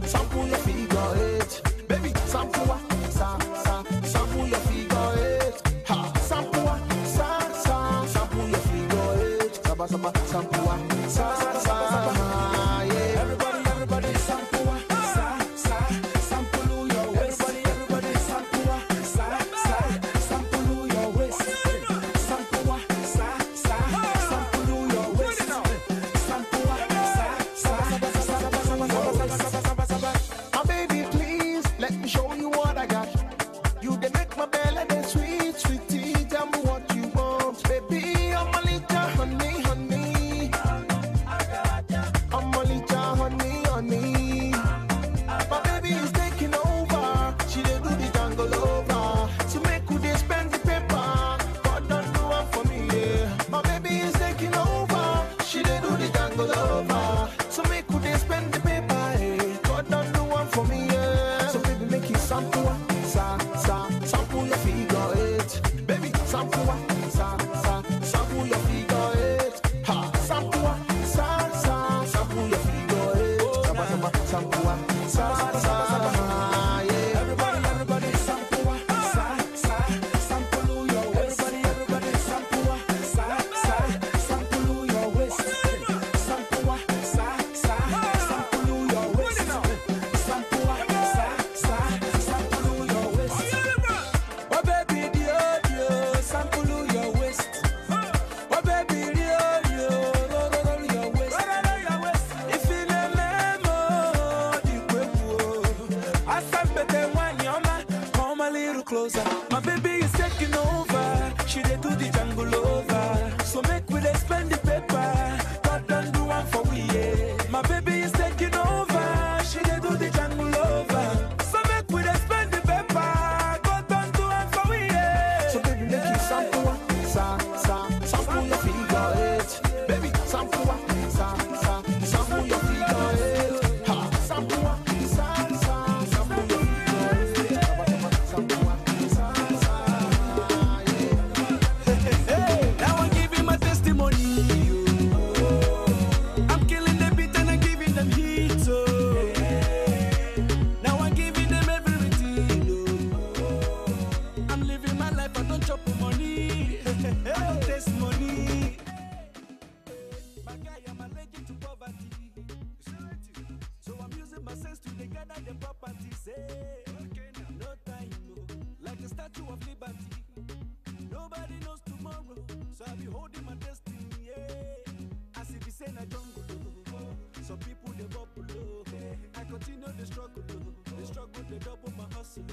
sample your figure eight. Baby, sample wa, sample your figure eight. Ha, sample wa, sample your figure eight. Sample wa, yeah. Everybody, sample wa, sample your waist. Everybody, sample wa, sample your waist. Sample wa, sample your waist. Sample wa, my baby, please let me show you what I got. You they make my belly the sweet, sweetie. Tell me what you want, baby. I'm a little honey, honey. I'm a little honey, honey. My baby is taking over. She dey do the jungle over. So make who they spend the paper. God don't do one for me, yeah. My baby is taking over. She dey do the jungle over. So make who they spend the paper, yeah. God don't do one for me, yeah. So baby make it sample wa, sample your figure eight. Baby sample wa, sample your figure eight. Ha, sample wa, sample your figure eight. Sample wa, yeah. Everybody sample wa, sample your waist. Everybody sample wa, sample your waist. Sample wa, sample your waist. Sample wa, sample your waist. Oh baby, dio, sample your waist. Oh baby, dio, roll your waist. If you memo, di kwepo. Asambete wanyoma, come a little closer. My baby is taking over. She dey do the jungle over. So make we dey spend the paper. God don't do one for we, yeah. My baby is taking over. She dey do the jungle over. So make we dey spend the paper. God don't do one for we, yeah. So baby make you sample wa, sample your figure eight. Baby sample wa, sample your figure eight. Ha, sample wa, sample your figure eight. Sample wa, yeah. Now I'm giving my testimony. I'm killing the beat and I'm giving them heat. Now I'm giving them everything. I'm living my life, I don't chop money. I don't taste money. My guy, I'm allergic to poverty. So I'm using my sense to gather the property. Say, no time, like the Statue of Liberty. Nobody knows tomorrow, so I'll be holding my destiny. Yeah. I see the same jungle. Some people they bubble. I continue the struggle. The struggle they double my hustle.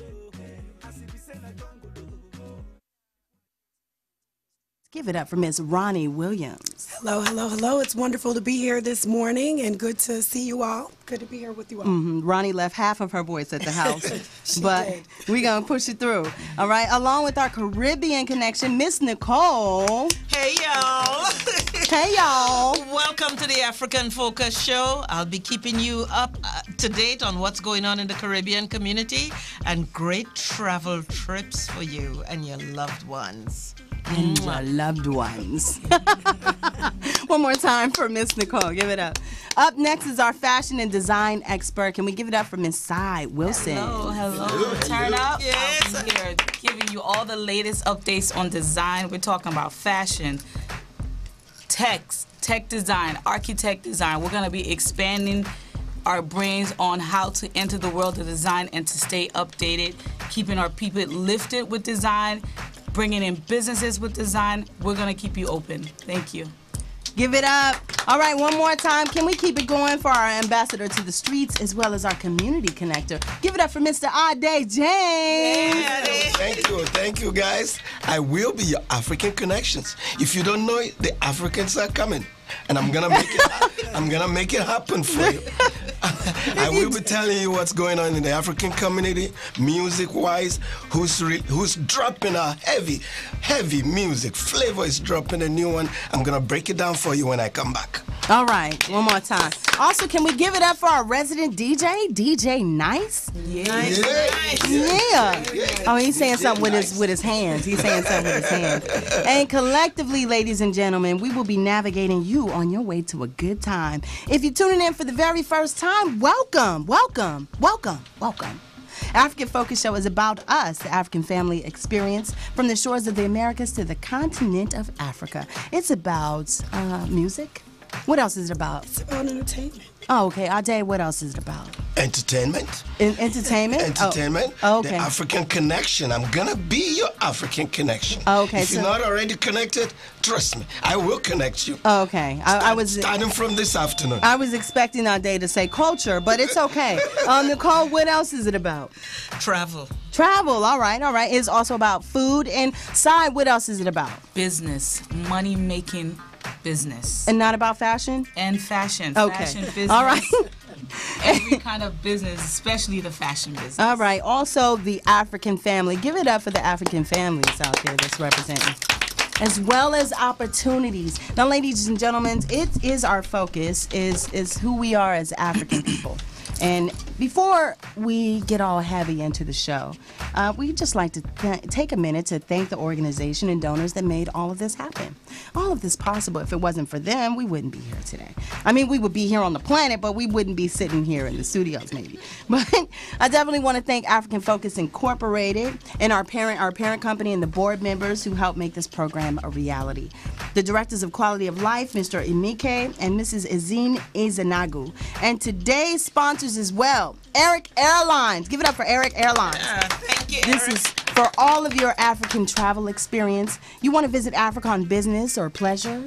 I see the same jungle. Give it up for Miss Ronnie Williams. Hello. It's wonderful to be here this morning and good to see you all. Good to be here with you all. Ronnie left half of her voice at the house, She but did. we're going to push it through. All right, along with our Caribbean connection, Miss Nicole. Hey, y'all. Hey, y'all. Welcome to the African Focus Show. I'll be keeping you up to date on what's going on in the Caribbean community and great travel trips for you and your loved ones. And your loved ones. One more time for Miss Nicole. Give it up. Up next is our fashion and design expert. Can we give it up for Miss Cy Wilson? Hello. Turn up. Yes. I'll be here giving you all the latest updates on design. We're talking about fashion, tech design, architect design. We're going to be expanding our brains on how to enter the world of design and to stay updated, keeping our people lifted with design, bringing in businesses with design. We're going to keep you open. Thank you. Give it up. All right, one more time. Can we keep it going for our ambassador to the streets as well as our community connector? Give it up for Mr. Ade James. Thank you, guys. I will be your African connections. If you don't know it, the Africans are coming, and I'm gonna make it. I'm gonna make it happen for you. I will be telling you what's going on in the African community, music-wise. Who's dropping a heavy music? Flavor is dropping a new one. I'm gonna break it down for you when I come back. All right, one more time. Also, can we give it up for our resident DJ, DJ Nice? Yeah. Yeah. Oh, he's saying something with his hands. He's saying something with his hands. And collectively, ladies and gentlemen, we will be navigating you on your way to a good time. If you're tuning in for the very first time, welcome, welcome, welcome, welcome. African Focus Show is about us, the African family experience, from the shores of the Americas to the continent of Africa. It's about music. What else is it about? It's about entertainment. Oh, okay. Ade, what else is it about? Entertainment. Entertainment? Entertainment. Oh, okay. The African connection. I'm gonna be your African connection. Oh, okay. If you're not already connected, trust me, I will connect you. Oh, okay. I was starting from this afternoon. I was expecting Ade to say culture, but it's okay. Nicole, what else is it about? Travel. Travel. All right. All right. It's also about food. And Sai, what else is it about? Business, money making business. And not about fashion? And fashion. Okay. Fashion business. All right. Every kind of business, especially the fashion business. All right. Also, the African family. Give it up for the African families out there that's representing, as well as opportunities. Now, ladies and gentlemen, it is our focus, is who we are as African people. And before we get all heavy into the show, we'd just like to take a minute to thank the organization and donors that made all of this happen. All of this possible. If it wasn't for them, we wouldn't be here today. I mean, we would be here on the planet, but we wouldn't be sitting here in the studios maybe. But I definitely want to thank African Focus Incorporated and our parent company and the board members who helped make this program a reality. The directors of Quality of Life, Mr. Emike and Mrs. Ezine Ezanagu. And today's sponsors as well, Eric Airlines. Give it up for Eric Airlines. Thank you, This Eric. is for all of your African travel experience. You want to visit Africa on business or pleasure?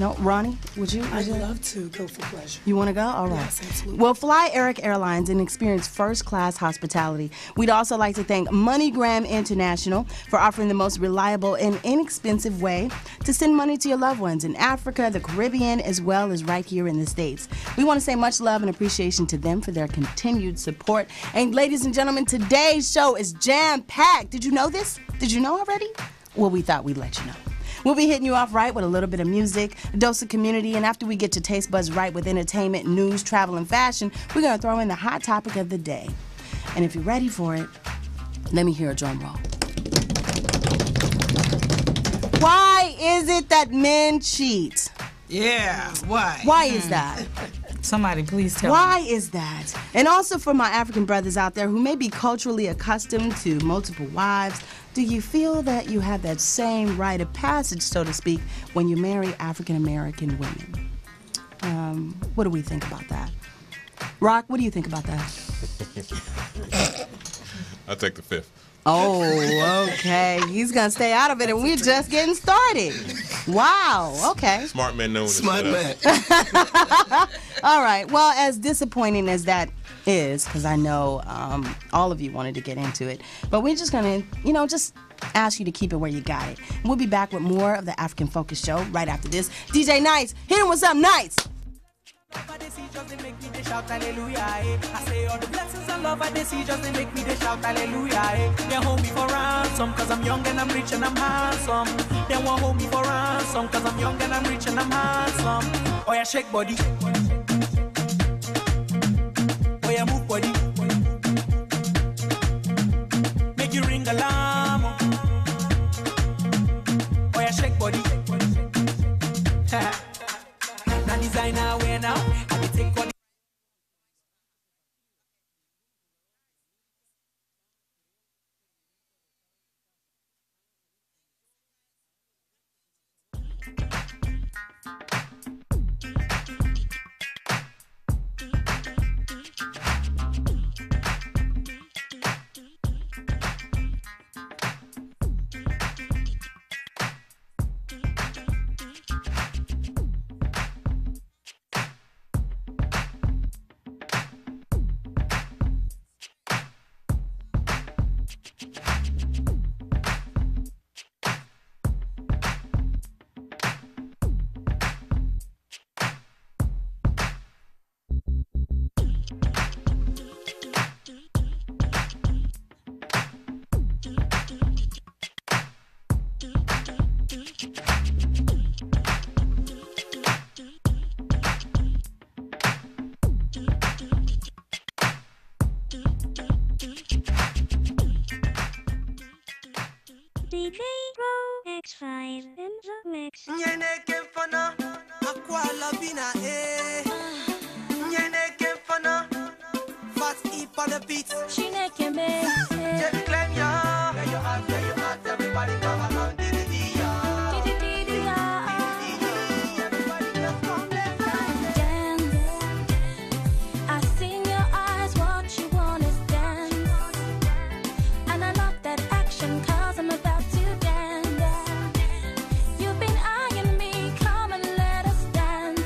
No, Ronnie, would you? I'd love to go for pleasure. You want to go? All right. Yes, absolutely. Well, fly Eric Airlines and experience first-class hospitality. We'd also like to thank MoneyGram International for offering the most reliable and inexpensive way to send money to your loved ones in Africa, the Caribbean, as well as right here in the States. We want to say much love and appreciation to them for their continued support. And ladies and gentlemen, today's show is jam-packed. Did you know this? Did you know already? Well, we thought we'd let you know. We'll be hitting you off right with a little bit of music, a dose of community, and after we get your taste buds right with entertainment, news, travel, and fashion, we're going to throw in the hot topic of the day. And if you're ready for it, let me hear a drum roll. Why is it that men cheat? Yeah, why? Why is that? Somebody please tell Why me. is that? And also for my African brothers out there who may be culturally accustomed to multiple wives, do you feel that you have that same rite of passage, so to speak, when you marry African American women? What do we think about that? Rock, what do you think about that? I'll take the fifth. Oh, okay. He's going to stay out of it, and we're just getting started. Wow, okay. Smart man known. Smart man. All right. Well, as disappointing as that is, because I know all of you wanted to get into it, but we're just going to, just ask you to keep it where you got it. We'll be back with more of the African Focus Show right after this. DJ Nice, hit him with something nice. Nobody see just they make me they shout hallelujah. Eh. I say all the blessings and love I they see just they make me they shout hallelujah. Eh. They hold me for ransom cause I'm young and I'm rich and I'm handsome. They won't hold me for ransom cause I'm young and I'm rich and I'm handsome. Oh yeah, shake body. Oh yeah, move body. Make you ring alarm. Oh yeah, shake body. Now designer wear now, and they take all the DJ Pro X5 in the mix. Nyene kefana, aqua labina, Nyene kefana, fast E on the beat. Just claim ya. Where you at, everybody come along, everybody just come, let's dance. I see in your eyes what you want is dance. And I love that action 'cause I'm about to dance. You've been eyeing me, come and let us dance.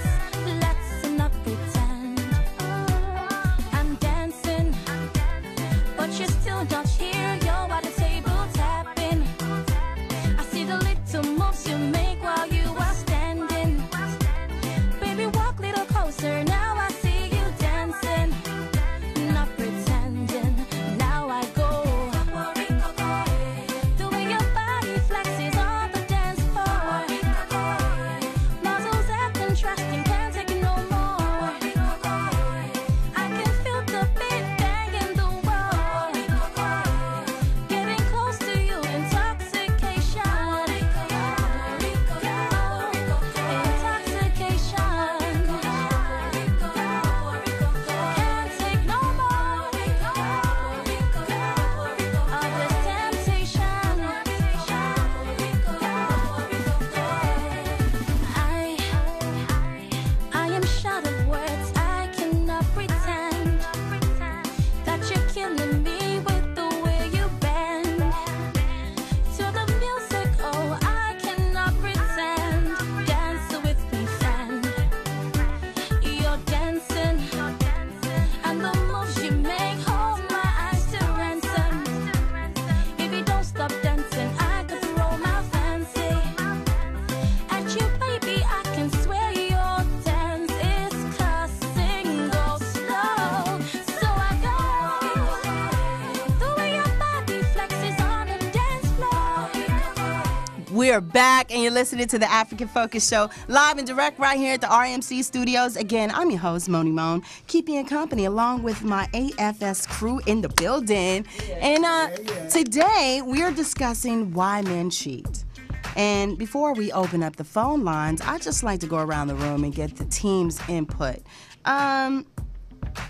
Let's not pretend. I'm dancing, but you're still not here. You're at the table tapping. I see the little moves you make while you are standing. Baby, walk little closer. Now I see you dancing, not pretending. Now I go. The way your body flexes on the dance floor. Muscles are contrasting, can't take it no more. I can feel the beat banging the wall. Getting close to you, intoxication. Can't take no more of this temptation. I am short of words. I cannot pretend that you're killing me with the way you bend to the music. Oh, I cannot pretend. Dance with me, friend. You're dancing, and the moves you make hold my eyes to ransom. If you don't stop dancing, I could throw my fancy at you, baby. I can swear your dance is cussing. Go slow, so I go. The way your body flexes on the dance floor. We're back, and you're listening to the African Focus Show, live and direct right here at the RMC Studios. Again, I'm your host, Moni Moan, keeping you company along with my AFS crew in the building. And today, we're discussing why men cheat. And before we open up the phone lines, I'd just like to go around the room and get the team's input.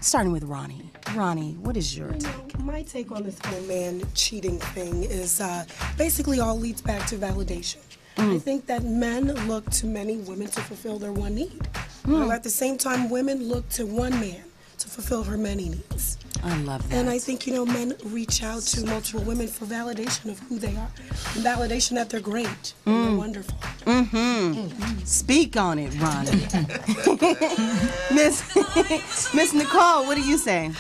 Starting with Ronnie. Ronnie, what is your take? My take on this whole man cheating thing is basically all leads back to validation. I think that men look to many women to fulfill their one need. While at the same time, women look to one man to fulfill her many needs. I love that. And I think, men reach out to multiple women for validation of who they are, and validation that they're great and they're wonderful. Speak on it, Ronnie. Miss Nicole, what do you say?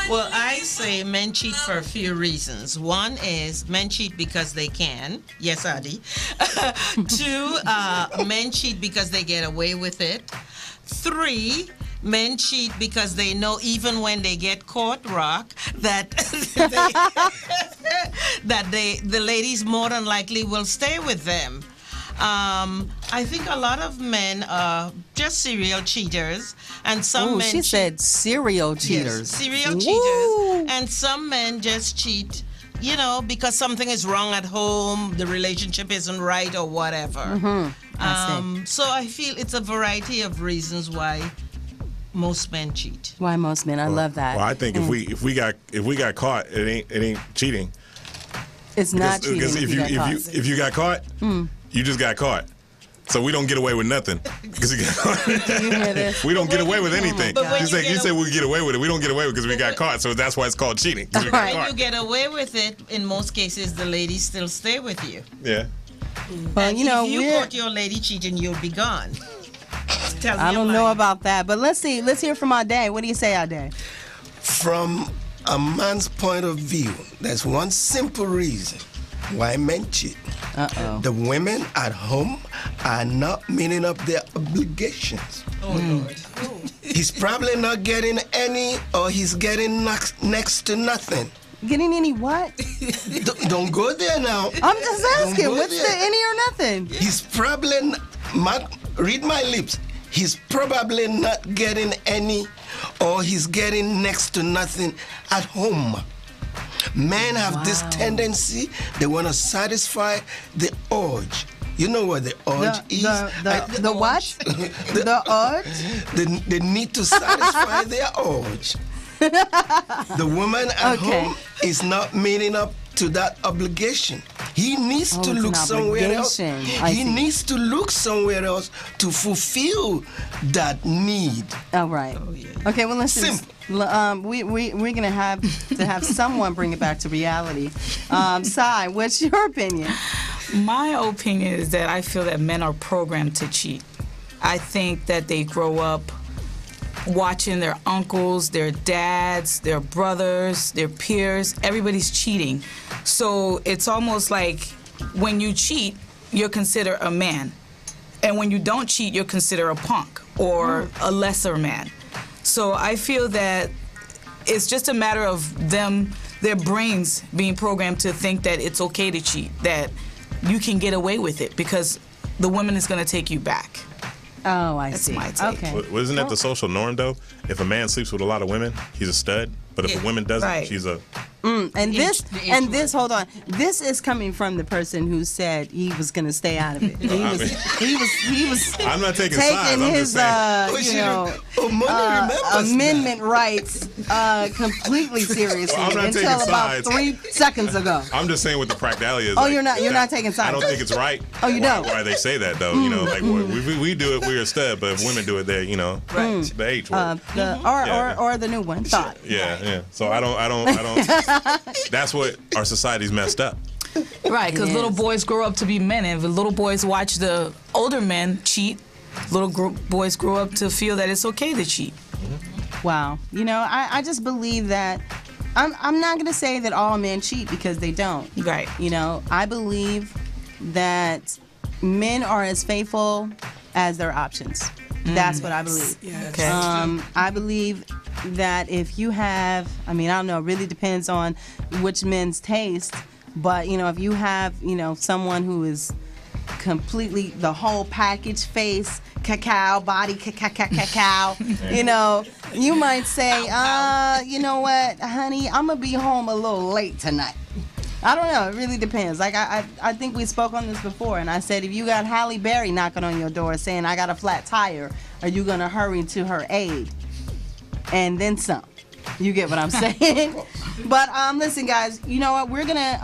Well, I say men cheat for a few reasons. One is men cheat because they can. Yes, Adi. Two, men cheat because they get away with it. Three, men cheat because they know even when they get caught, that the ladies more than likely will stay with them. I think a lot of men are just serial cheaters, and some men. She said serial cheaters. Yes, serial cheaters, and some men just cheat, because something is wrong at home, the relationship isn't right, or whatever. So I feel it's a variety of reasons why most men cheat. Why most men? I love that. Well, I think if we got caught, it ain't cheating. It's not cheating. Because if you got caught, you just got caught. So we don't get away with nothing. We don't get away with anything. You say we get away with it. We don't get away with it because we got caught. So that's why it's called cheating. When you get away with it, in most cases, the ladies still stay with you. Yeah. Well, if you caught your lady cheating, you'll be gone. I don't know about that, but let's see. Let's hear from Ade. What do you say, Ade? From a man's point of view, there's one simple reason why men cheat. The women at home are not meeting up their obligations. Oh, Lord. He's probably not getting any, or he's getting next to nothing. Getting any what? Don't go there now. I'm just asking. What's the any or nothing? He's probably read my lips. He's probably not getting any, or he's getting next to nothing at home. Men have this tendency, they want to satisfy the urge. You know what the urge is? The what? The urge? They need to satisfy their urge. The woman at home is not meeting up to that obligation. He needs to look somewhere else. He needs to look somewhere else to fulfill that need. All right. Okay, well, listen. Simple. We're gonna have to have someone bring it back to reality. Sai, what's your opinion? My opinion is that I feel that men are programmed to cheat. I think that they grow up watching their uncles, their dads, their brothers, their peers. Everybody's cheating. So it's almost like when you cheat, you're considered a man. And when you don't cheat, you're considered a punk or a lesser man. So I feel that it's just a matter of their brains being programmed to think that it's okay to cheat, that you can get away with it because the woman is going to take you back. Oh, I That's see. my take. Okay. Well, isn't that the social norm, though? If a man sleeps with a lot of women, he's a stud. But if a woman doesn't, Right. she's a... And this, hold on. This is coming from the person who said he was going to stay out of it. He was I'm not taking sides. I'm his, just saying. amendment rights completely seriously Well, I'm not until taking about sides. 3 seconds ago. I'm just saying what the practicality is. Oh, like, you're not taking sides. I don't think it's right. Oh, you don't? Why they say that, though. You know, like, we do it, we're a stud, but if women do it, they're, you know, the H word. Or the new one, thought. Yeah. So I don't. That's what our society's messed up. Right, because It little is. boys grow up to be men, and if little boys watch the older men cheat, boys grow up to feel that it's okay to cheat. Wow. You know, I just believe that I'm not going to say that all men cheat because they don't. Right. You know, I believe that men are as faithful as their options. That's what I believe. Okay. I believe that if you have, I mean, I don't know, it really depends on which men's taste, but, you know, if you have, you know, someone who is completely the whole package face, cacao, body, cacao, you know, you might say, you know what, honey, I'm going to be home a little late tonight. I don't know. It really depends. Like, I think we spoke on this before, and I said, if you got Halle Berry knocking on your door saying, I got a flat tire, are you going to hurry to her aid? And then some. You get what I'm saying? But listen, guys, you know what? We're gonna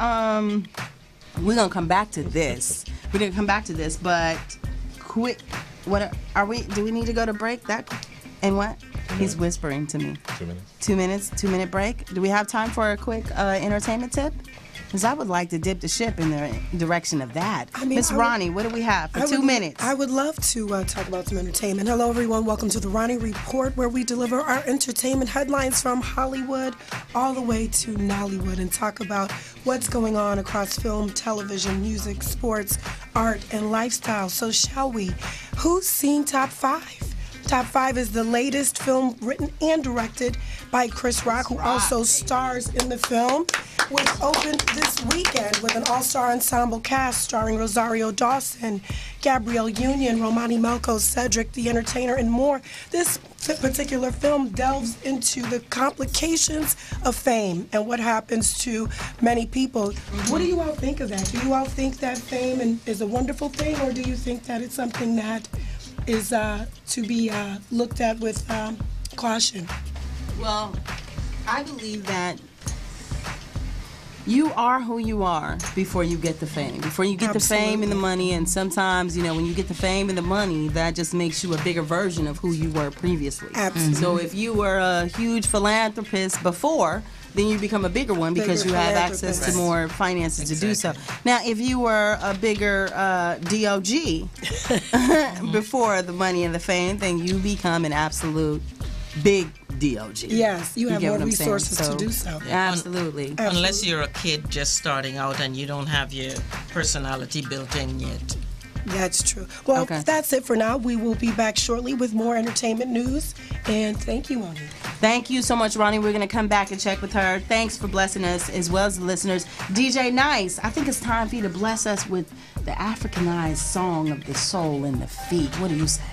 come back to this. We're gonna come back to this, but quick. What are we? Do we need to go to break? And what? He's whispering to me. 2 minutes. 2 minutes. 2 minute break. Do we have time for a quick entertainment tip? Because I would like to dip the ship in the direction of that. I mean, Miss Ronnie, what do we have for 2 minutes? I would love to talk about some entertainment. Hello, everyone. Welcome to the Ronnie Report, where we deliver our entertainment headlines from Hollywood all the way to Nollywood and talk about what's going on across film, television, music, sports, art, and lifestyle. So shall we? Who's seen Top 5? Top 5 is the latest film written and directed by Chris Rock, who also stars in the film, which opened this weekend with an all-star ensemble cast starring Rosario Dawson, Gabrielle Union, Romani Malco, Cedric the Entertainer, and more. This particular film delves into the complications of fame and what happens to many people. What do you all think of that? Do you all think that fame is a wonderful thing, or do you think that it's something that is to be looked at with caution? Well, I believe that you are who you are before you get the fame. Before you get the fame and the money, and sometimes, you know, when you get the fame and the money, that just makes you a bigger version of who you were previously. Absolutely. So if you were a huge philanthropist before, then you become a bigger one because you have access to more finances to do so. Now, if you were a bigger DOG before the money and the fame, then you become an absolute big DOG. Yes, you have get more what I'm saying? resources to do so. Absolutely. Unless you're a kid just starting out and you don't have your personality built in yet. That's true. Well, that's it for now. We will be back shortly with more entertainment news. And thank you, Ronnie. Thank you so much, Ronnie. We're going to come back and check with her. Thanks for blessing us as well as the listeners. DJ Nice, I think it's time for you to bless us with the Africanized song of the soul and the feet. What do you say?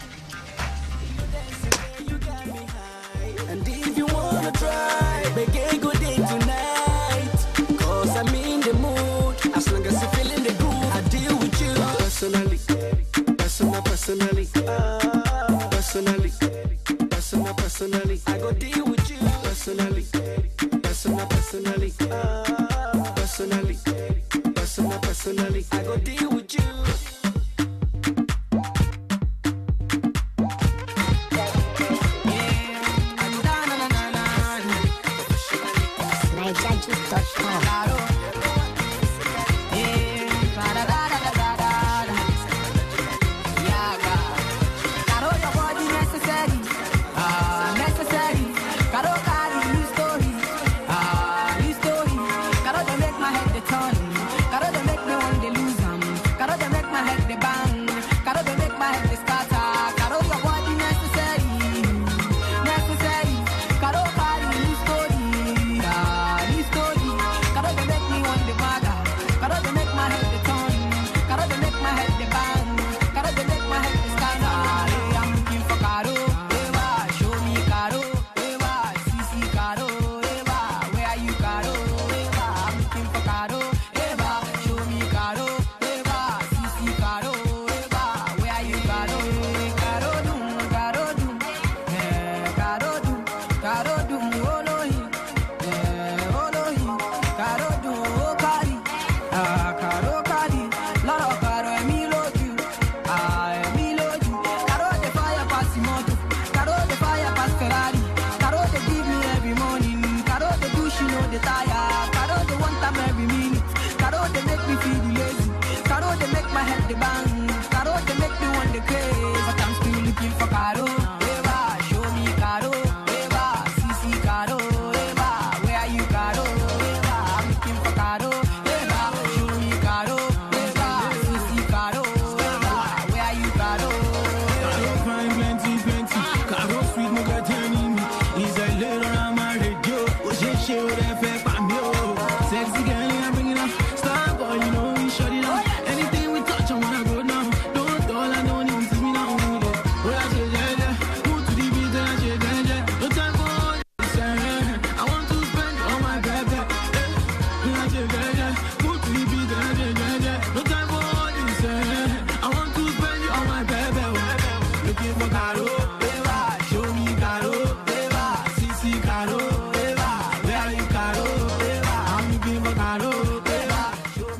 And if you wanna try, make a good day tonight. I go deal with you personally. Personally. Personally. I go deal with you.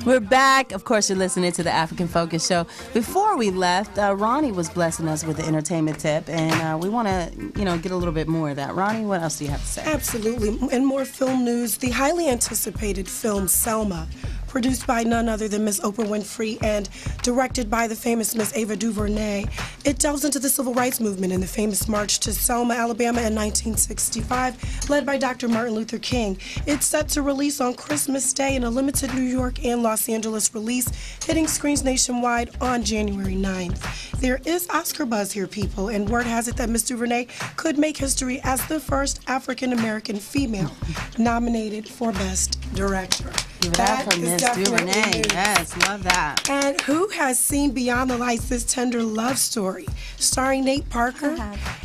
We're back. Of course, you're listening to the African Focus Show. Before we left, Ronnie was blessing us with the entertainment tip, and we want to, get a little bit more of that. Ronnie, what else do you have to say? Absolutely. And more film news. The highly anticipated film Selma, produced by none other than Miss Oprah Winfrey and directed by the famous Miss Ava DuVernay. It delves into the civil rights movement and the famous march to Selma, Alabama in 1965, led by Dr. Martin Luther King. It's set to release on Christmas Day in a limited New York and Los Angeles release, hitting screens nationwide on January 9th. There is Oscar buzz here, people, and word has it that Miss DuVernay could make history as the first African-American female nominated for Best Director. Give it up for Miss DuVernay. Yes, love that. And who has seen Beyond the Lights, this tender love story, starring Nate Parker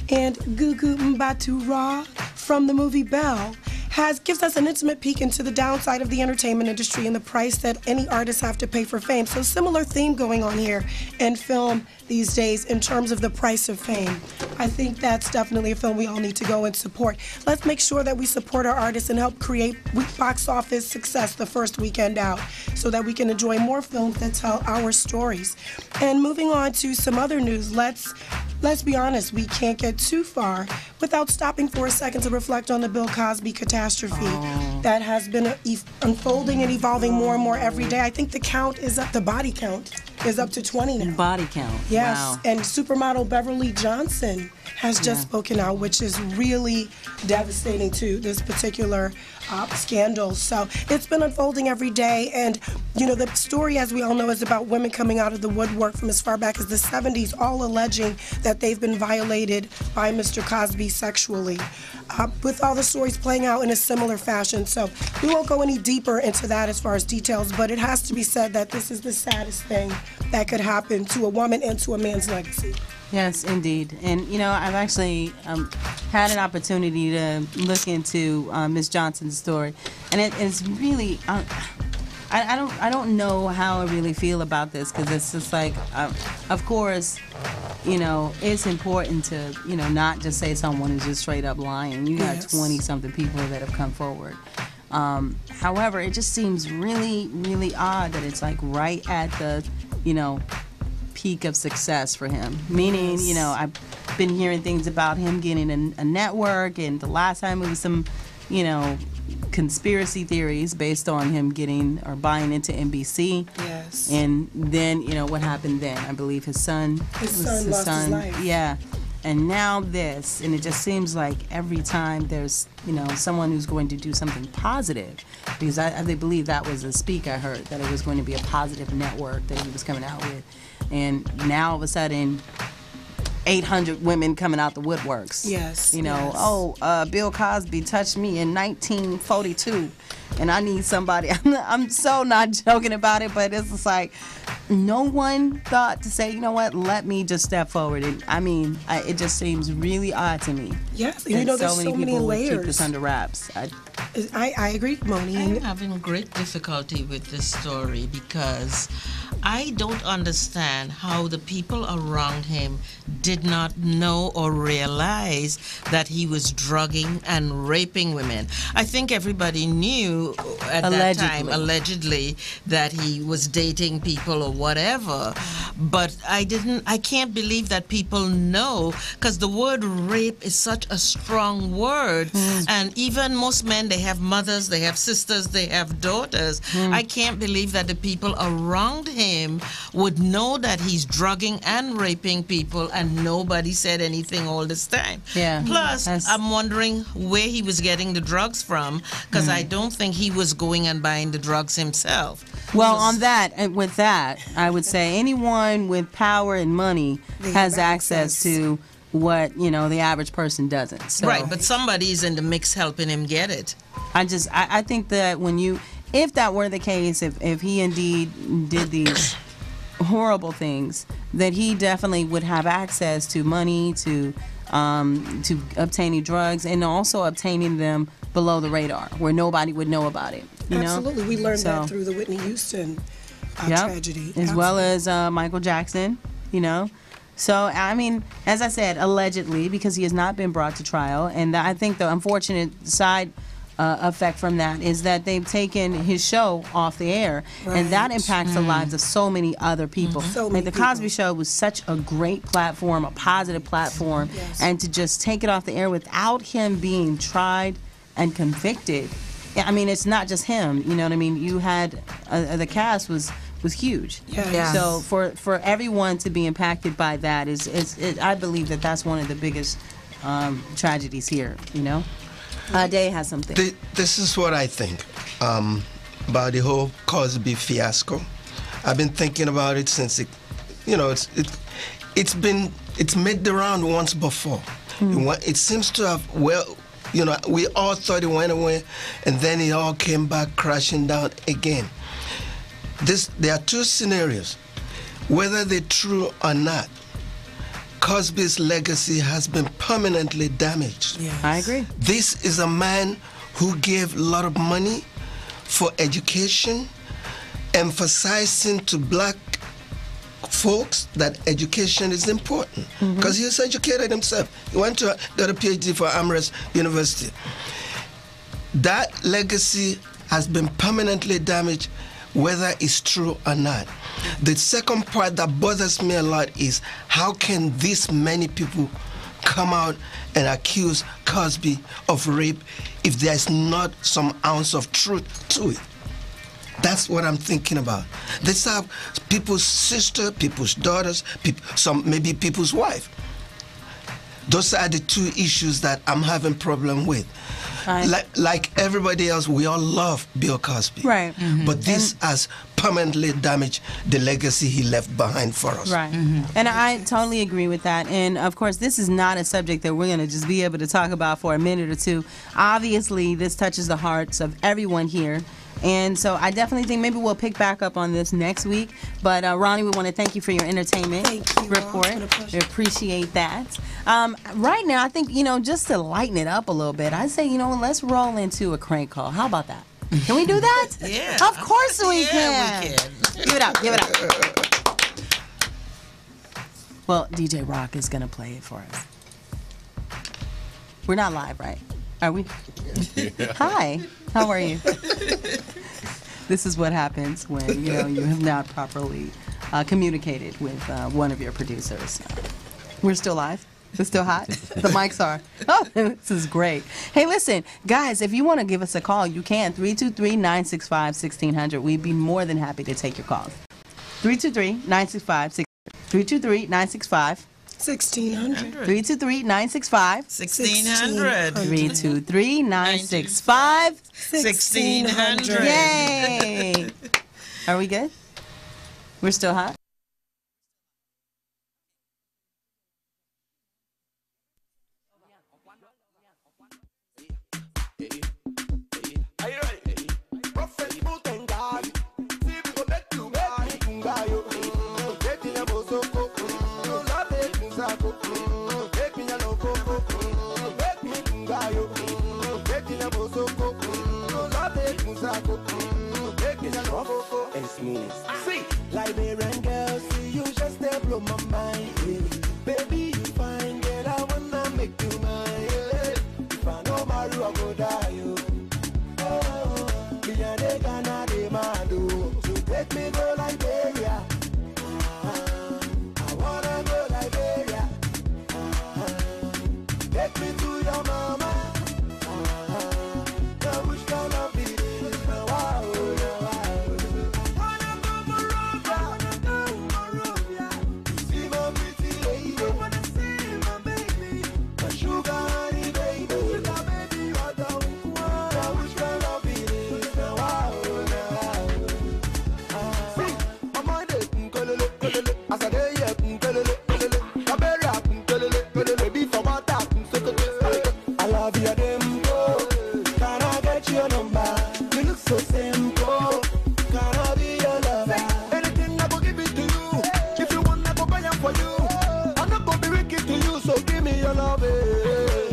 and Gugu Mbatha-Raw from the movie Belle, gives us an intimate peek into the downside of the entertainment industry and the price that any artists have to pay for fame. So similar theme going on here in film these days in terms of the price of fame. I think that's definitely a film we all need to go and support. Let's make sure that we support our artists and help create box office success the first weekend out so that we can enjoy more films that tell our stories. And moving on to some other news, let's be honest, we can't get too far without stopping for a second to reflect on the Bill Cosby catastrophe that has been unfolding and evolving more and more every day. I think the count is up, the body count is up to 20 now. Body count. Yes, wow. And supermodel Beverly Johnson has just spoken out, which is really devastating to this particular scandal. So it's been unfolding every day, and the story, as we all know, is about women coming out of the woodwork from as far back as the 70s, all alleging that they've been violated by Mr. Cosby sexually, with all the stories playing out in a similar fashion. So we won't go any deeper into that as far as details, but it has to be said that this is the saddest thing that could happen to a woman and to a man's legacy. Yes, indeed. And, I've actually had an opportunity to look into Miss Johnson's story. And it's really, I don't know how I really feel about this, because it's just like, of course, you know, it's important to, you know, not just say someone is just straight up lying. You got 20-something people that have come forward. However, it just seems really, really odd that it's like right at the, you know, peak of success for him. Meaning, you know, I've been hearing things about him getting a network, and the last time it was some, you know, conspiracy theories based on him getting or buying into NBC. Yes. And then, you know, what happened then? I believe his son lost his life. Yeah. And now this, and it just seems like every time there's, you know, someone who's going to do something positive, because I believe that was a speak I heard, that it was going to be a positive network that he was coming out with. And now all of a sudden, 800 women coming out the woodworks. Yes. You know, yes. Bill Cosby touched me in 1942, and I need somebody. I'm so not joking about it, but it's just like no one thought to say, you know what, let me just step forward. And I mean, it just seems really odd to me. Yes, and you know, there's so many people would layers. keep this under wraps. I agree, Moni. I'm having great difficulty with this story because I don't understand how the people around him did not know or realize that he was drugging and raping women. I think everybody knew at that time, allegedly, that he was dating people or whatever. But I can't believe that people know, because the word rape is such a strong word. And even most men, they have mothers, they have sisters, they have daughters. I can't believe that the people around him would know that he's drugging and raping people, and nobody said anything all this time. Yeah. Plus, I'm wondering where he was getting the drugs from, because I don't think he was going and buying the drugs himself. Well, with that, I would say anyone with power and money has access to what, you know, the average person doesn't. So, right, but somebody's in the mix helping him get it. I think that if that were the case, if he indeed did these horrible things, that he definitely would have access to money, to obtaining drugs, and also obtaining them below the radar, where nobody would know about it. Absolutely, we learned that through the Whitney Houston tragedy, as well as Michael Jackson. You know. So, I mean, as I said, allegedly, because he has not been brought to trial. And I think the unfortunate side effect from that is that they've taken his show off the air. Right. And that impacts the lives of so many other people. So like the Cosby Show was such a great platform, a positive platform. Yes. And to just take it off the air without him being tried and convicted. I mean, it's not just him. You know what I mean? You had the cast was huge. Yes. So for everyone to be impacted by that I believe that's one of the biggest tragedies here. You know, Day has something. This is what I think about the whole Cosby fiasco. I've been thinking about it since it's made the round once before. It seems to have we all thought it went away, and then it all came back crashing down again. There are two scenarios. Whether they're true or not, Cosby's legacy has been permanently damaged. Yes. I agree. This is a man who gave a lot of money for education, emphasizing to black folks that education is important, because he was educated himself. He got a PhD from Amherst University. That legacy has been permanently damaged, whether it's true or not. The second part that bothers me a lot is how can this many people come out and accuse Cosby of rape if there's not some ounce of truth to it? That's what I'm thinking about. These are people's sister, people's daughters, maybe people's wife. Those are the two issues that I'm having problem with. Like everybody else, we all love Bill Cosby. Right. But this has permanently damaged the legacy he left behind for us. Right. And I totally agree with that. And, of course, this is not a subject that we're going to just be able to talk about for a minute or two. Obviously, this touches the hearts of everyone here. And so I definitely think maybe we'll pick back up on this next week. But, Ronnie, we want to thank you for your entertainment report. We appreciate that. Right now, I think, just to lighten it up a little bit, I say, let's roll into a crank call. How about that? Can we do that? Yeah. Of course we can. We can. Give it up. Give it up. Well, DJ Rock is going to play it for us. We're not live, right? Are we? Hi, how are you? This is what happens when you have not properly communicated with one of your producers. We're still live. It's still hot. The mics are. Oh, this is great. Hey, listen, guys, if you want to give us a call, you can. 323-965-1600. We'd be more than happy to take your calls. 323-965-1600. 323-965. 1600. 323-965. 1600. 323-965. 1600. Yay! Are we good? We're still hot? See, Liberian girl, see you just they blow my mind. Baby, you fine, girl, I wanna make you mine. If I know Maru, I go die. Oh, me and they gonna be mad. So take me go Liberia. I wanna go Liberia. Take me to your mama. Now which kind of be this? Now wow.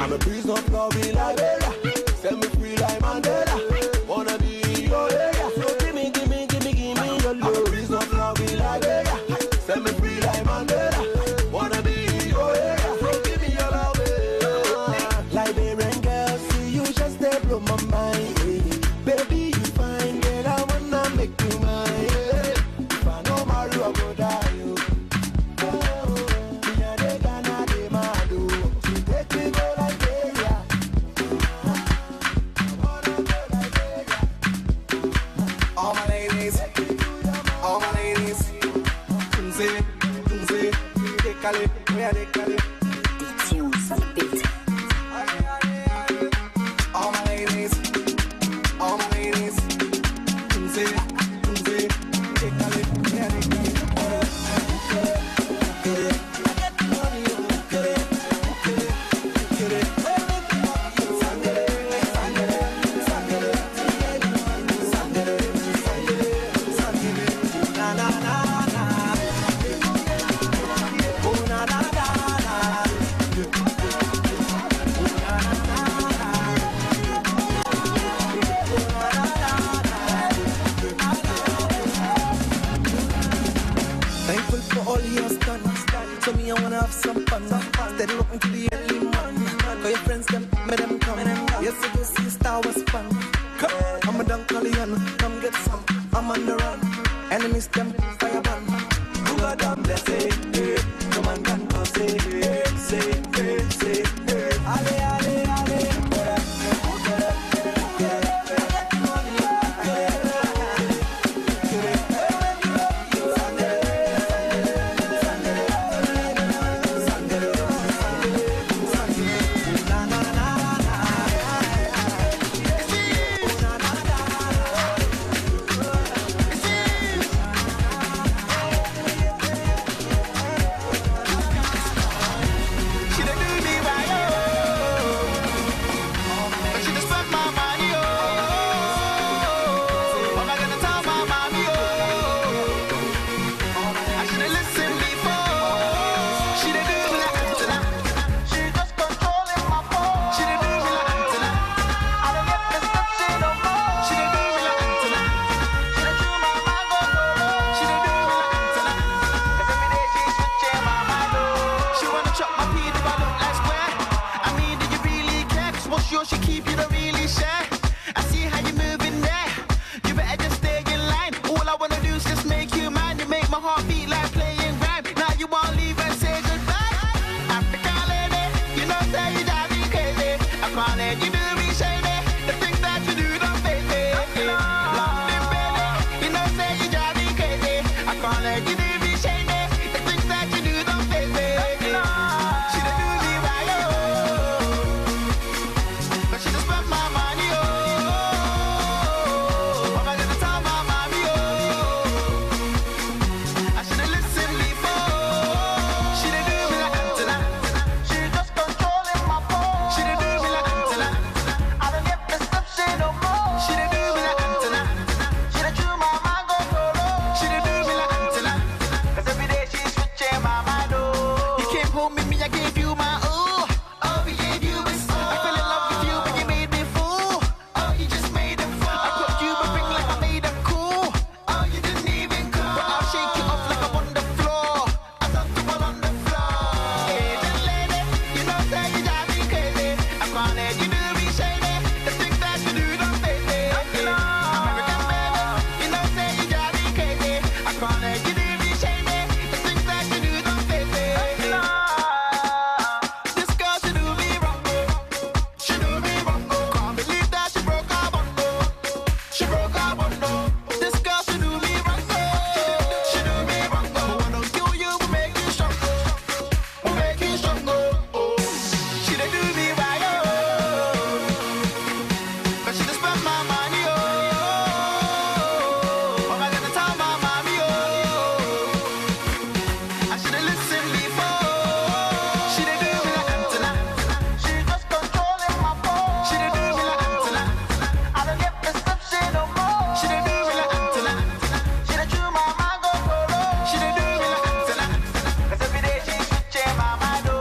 I'm a prisoner of love in Liberia. Set me free like Mandela. Wanna be in your area. So give me your love. I'm a prisoner of love in Liberia. Set me free like Mandela. Wanna be in your area. So give me your love. Liberian girl, see you just they blow my mind. Baby, you fine, girl, I wanna make you mine. If I know Maru, I go die. deep, you don't really share. I see how you moving there. You better just stay in line. All I wanna do is just make you mine. You make my heart beat like playing rhyme. Now you won't leave and say goodbye. African lady, you know say you drive me crazy. I can't let you do me shady. The things that you do don't face me. London baby, you know say you drive me crazy. I can't let you do me shady. The things that you do don't face me. She don't do me right, oh. But she just spent my money, oh. What am I gonna tell my mommy, oh? I should've listened before. She done do me like Antenna. She just controlling my phone. She done do me like Antenna. I don't get perception no more. She done do me like Antenna. She done chew my mind go solo. She done do me like Antenna. 'Cause every day she's switching my mind, oh. You came home with me, I gave you my ooh. Oh, we gave you a soul. I fell in love with you, but you made me fool. Oh, you just made them fall. I put you a ring like I made them cool. Oh, you didn't even call. But I'll shake you off like I'm on the floor. I'm comfortable on the floor. Asian lady, you know say you drive me crazy. I can't let you do me shady. The things that you do don't face me. American baby, you know say you drive me crazy. I can't let you do me shady. The things that you do don't face me. This girl, she do me wrong, oh. She do me wrong, oh. Can't believe that she broke our bond, oh. She broke our bond, oh. This girl, she do me wrong, oh. She do me wrong, oh. I don't kill you, we make you strong, oh. We make you strong, oh. She done do me right, oh. But she just spent my money, oh. What am I gonna tell my mommy, oh? I should've listened before. She done do me like Antenna. She just controlling my phone. She done do me like Antenna. I don't get perception no more. She done do me like Antenna. She done chew my mind go solo. She done do me like Antenna. 'Cause every day she's switching my mind, oh.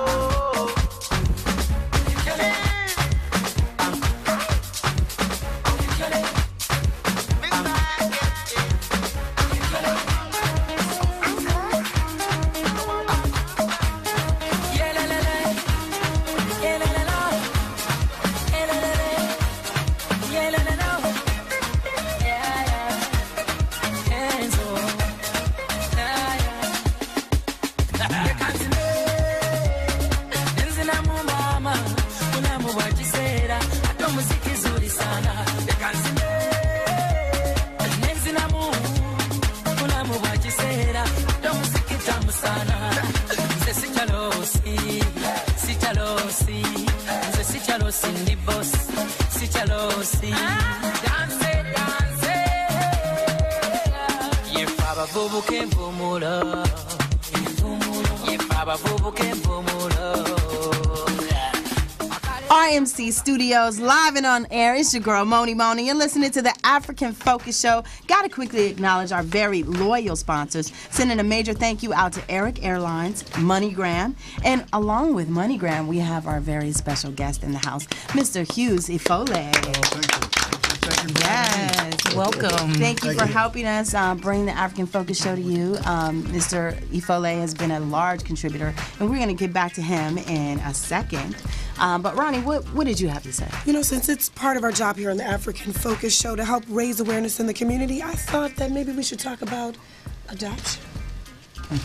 RMC Studios, live and on air. It's your girl, Moni Moni. You're listening to the African Focus Show. Got to quickly acknowledge our very loyal sponsors. Sending a major thank you out to Eric Airlines, MoneyGram. And along with MoneyGram, we have our very special guest in the house, Mr. Hughes Ifole. Yes, welcome. Thank you for helping us bring the African Focus Show to you. Mr. Ifole has been a large contributor, and we're going to get back to him in a second. But Ronnie, what did you have to say? You know, since it's part of our job here on the African Focus Show to help raise awareness in the community, I thought that maybe we should talk about adoption.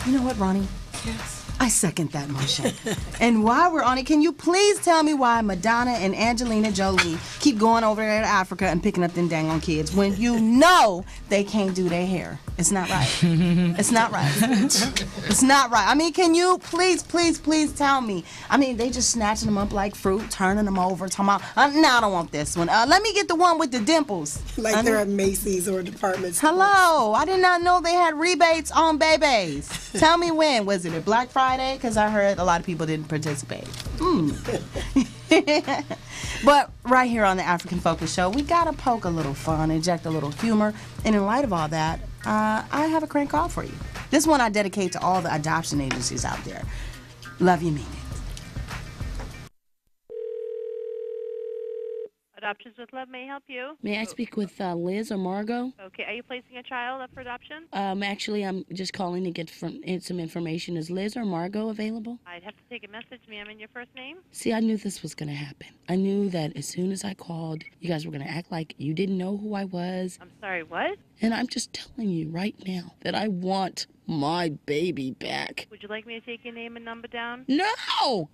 You know what, Ronnie? Yes. I second that motion. And while we're on it, can you please tell me why Madonna and Angelina Jolie keep going over there to Africa and picking up them dang on kids when you know they can't do their hair? It's not right. It's not right. It's not right. I mean, can you please tell me? I mean, they just snatching them up like fruit, turning them over, talking about, no, I don't want this one. Let me get the one with the dimples. Like they're at Macy's or a department store. Hello. I did not know they had rebates on babies. Tell me when. Was it a Black Friday? Because I heard a lot of people didn't participate. But right here on the African Focus Show, we got to poke a little fun, inject a little humor. And in light of all that, I have a crank call for you. This one I dedicate to all the adoption agencies out there. Love you, mean it. Adoptions with Love may help you. May I speak with Liz or Margot? Okay, are you placing a child up for adoption? Actually, I'm just calling to get some information. Is Liz or Margot available? I'd have to take a message, ma'am, and your first name? See, I knew this was going to happen. I knew that as soon as I called, you guys were going to act like you didn't know who I was. I'm sorry, what? And I'm just telling you right now that I want my baby back. Would you like me to take your name and number down? No!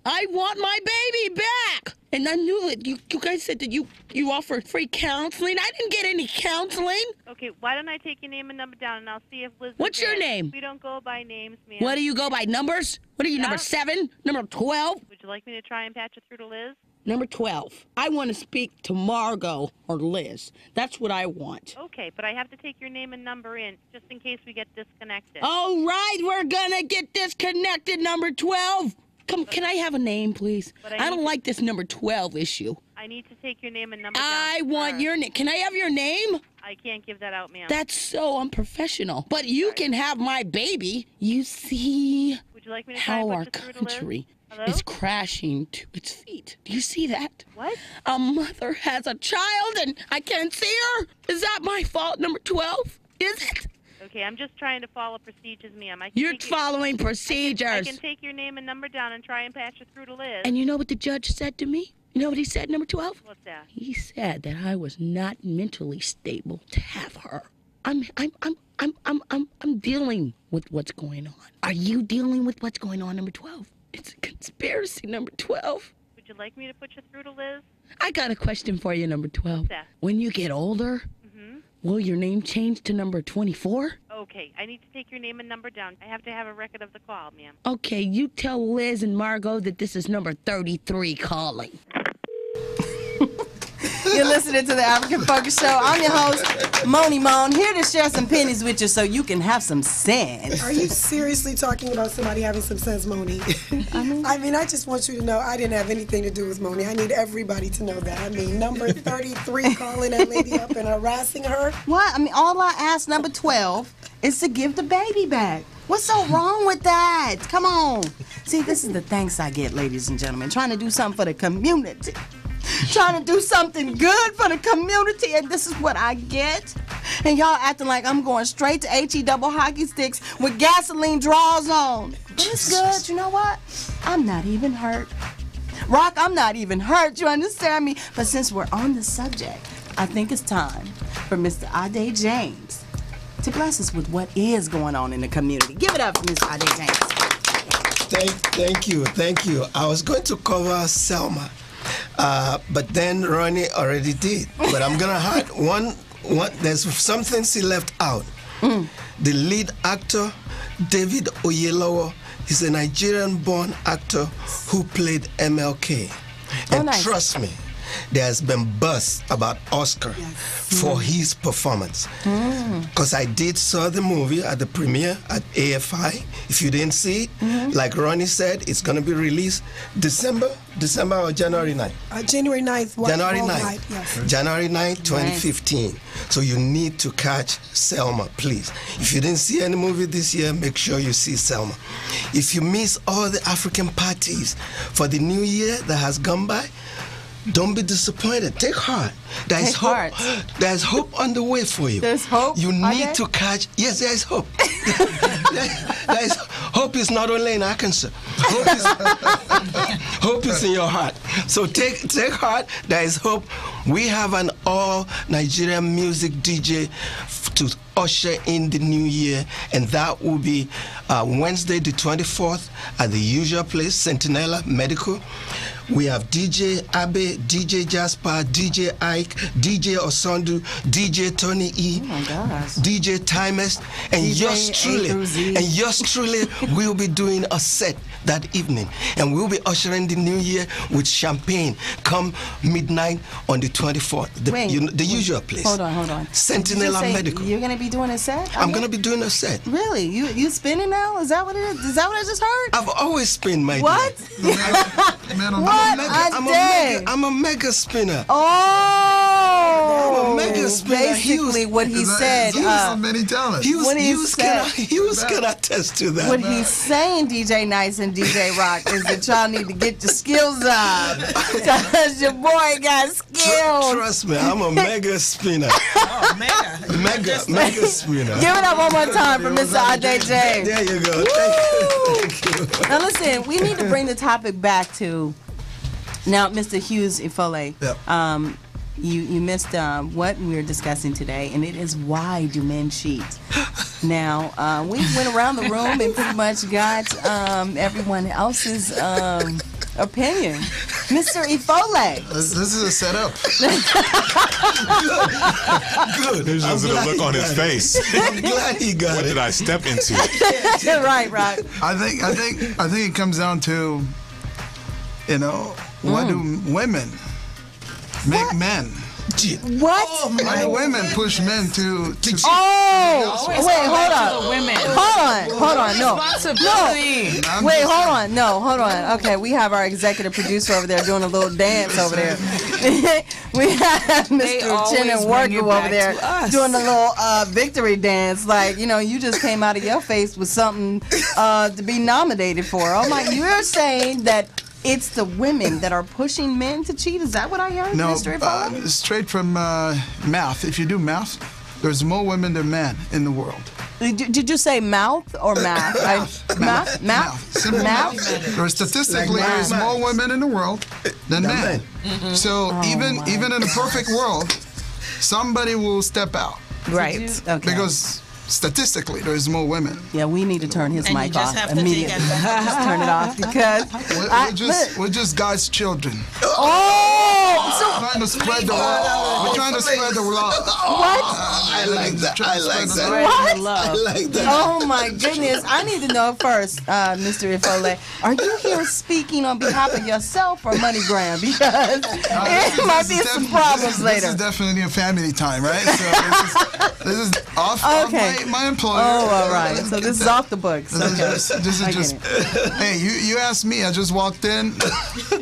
I want my baby back! And I knew that you guys said that you offer free counseling. I didn't get any counseling. Okay, why don't I take your name and number down, and I'll see if Liz What's is your in. name? We don't go by names, ma'am. What do you go by? Numbers? What are you, number 7? Number 12? Would you like me to try and patch it through to Liz? Number 12. I want to speak to Margot or Liz. That's what I want. Okay, but I have to take your name and number in, just in case we get disconnected. All right, we're gonna get disconnected, number 12. Come, can I have a name, please? I don't like this number 12 issue. I need to take your name and number down. I want your name. Can I have your name? I can't give that out, ma'am. That's so unprofessional. But you can have my baby. You see Would you like me to try how and our put you through to Liz? country Hello? is crashing to its feet. Do you see that? What? A mother has a child and I can't see her? Is that my fault, number 12? Is it? Okay, I'm just trying to follow procedures, ma'am. You're following procedures. I can take your name and number down and try and patch it through to Liz. And you know what the judge said to me? You know what he said, number 12? What's that? He said that I was not mentally stable to have her. I'm dealing with what's going on. Are you dealing with what's going on, number 12? It's a conspiracy, number 12. Would you like me to put you through to Liz? I got a question for you, number 12. What's that? When you get older, will your name change to number 24? Okay, I need to take your name and number down. I have to have a record of the call, ma'am. Okay, you tell Liz and Margot that this is number 33 calling. You're listening to the African Focus Show. I'm your host, Moni Moan, here to share some pennies with you so you can have some sense. Are you seriously talking about somebody having some sense, Moni? I mean, I just want you to know I didn't have anything to do with Moni. I need everybody to know that. I mean, number 33 calling that lady up and harassing her. What? I mean, all I asked, number 12, is to give the baby back. What's so wrong with that? Come on. See, this is the thanks I get, ladies and gentlemen, trying to do something for the community. Trying to do something good for the community, and this is what I get. And y'all acting like I'm going straight to HE double hockey sticks with gasoline draws on. But it's good, you know what? I'm not even hurt. Rock, I'm not even hurt, you understand me? But since we're on the subject, I think it's time for Mr. Ade James to bless us with what is going on in the community. Give it up for Mr. Ade James. Thank you. I was going to cover Selma. But then Ronnie already did. But I'm gonna hide one. There's something she left out. The lead actor, David Oyelowo, is a Nigerian-born actor who played MLK. And nice. Trust me, there's been buzz about Oscar for his performance. Because I saw the movie at the premiere at AFI. If you didn't see it, like Ronnie said, it's going to be released December or January 9th? January 9th. January 9th. Worldwide, yes. January 9th, 2015. So you need to catch Selma, please. If you didn't see any movie this year, make sure you see Selma. If you miss all the African parties for the new year that has gone by, don't be disappointed. Take heart. There's hope. There's hope on the way for you. There's hope? You need to catch. Yes, there is hope. Hope is not only in Arkansas. Hope is in your heart. So take heart. There is hope. We have an all Nigerian music DJ to usher in the new year, and that will be Wednesday the 24th at the usual place, Centinela Medical. We have DJ Abe, DJ Jasper, DJ Ike, DJ Osondu, DJ Tony E, DJ Timeless, and yours truly will be doing a set that evening. And we'll be ushering the new year with champagne come midnight on the 24th, the usual place. Hold on. Centinela Medical. You're going to be doing a set? I'm going to be doing a set. Really? You spinning now? Is that what it is? Is that what I just heard? I've always spin, my What? I'm a mega spinner. Oh! I'm a mega basically what he said. He has so many talents. He was said- gonna attest to that. What he's saying, DJ Nice and DJ Rock, is that y'all need to get your skills up. Because your boy got skills. Trust me, I'm a mega spinner. Oh, Mega spinner. Give it up one more time for Mr. ADJ. There you go. Thank you. Now listen, we need to bring the topic back to now, Mr. Hughes Ifole. Yep. You missed what we were discussing today, and it is why do men cheat? Now, we went around the room and pretty much got everyone else's opinion. Mr. Ifole. This is a setup. Good. There's just a look on his face. I'm glad he got What it. did I step into? Right. I think it comes down to, why do women make men? What? Why do women push men to Oh, wait, hold on. The women. Hold on. No. Responsibility. Wait, hold on. Okay, we have our executive producer over there doing a little dance over there. We have Mr. always Chin and bring it Worku over back there to us. doing a little victory dance. Like, you just came out of your face with something to be nominated for. Oh my, you're saying that it's the women that are pushing men to cheat? Is that what I heard, No, Mr. Ifole? straight from math. If you do math, there's more women than men in the world. Did you say mouth or math? Math? Simple math. There's statistically there's more women in the world than men. So even in a perfect world, somebody will step out Right. Okay. because statistically there's more women. Yeah, we need to turn his And you mic just off have to take immediately. advantage. Just turn it off because We're just God's children. oh, Trying to spread the love. We're trying to spread the love. what? I like that. I like that. What? I like that. Oh my goodness! I need to know first, Mr. Ifole, are you here speaking on behalf of yourself or MoneyGram? Because it might be some problems This later. is definitely a family time, right? So this is off Okay. my employer. Oh, all right. So this is off the books. This Okay. is I get just. it. Hey, you asked me. I just walked in.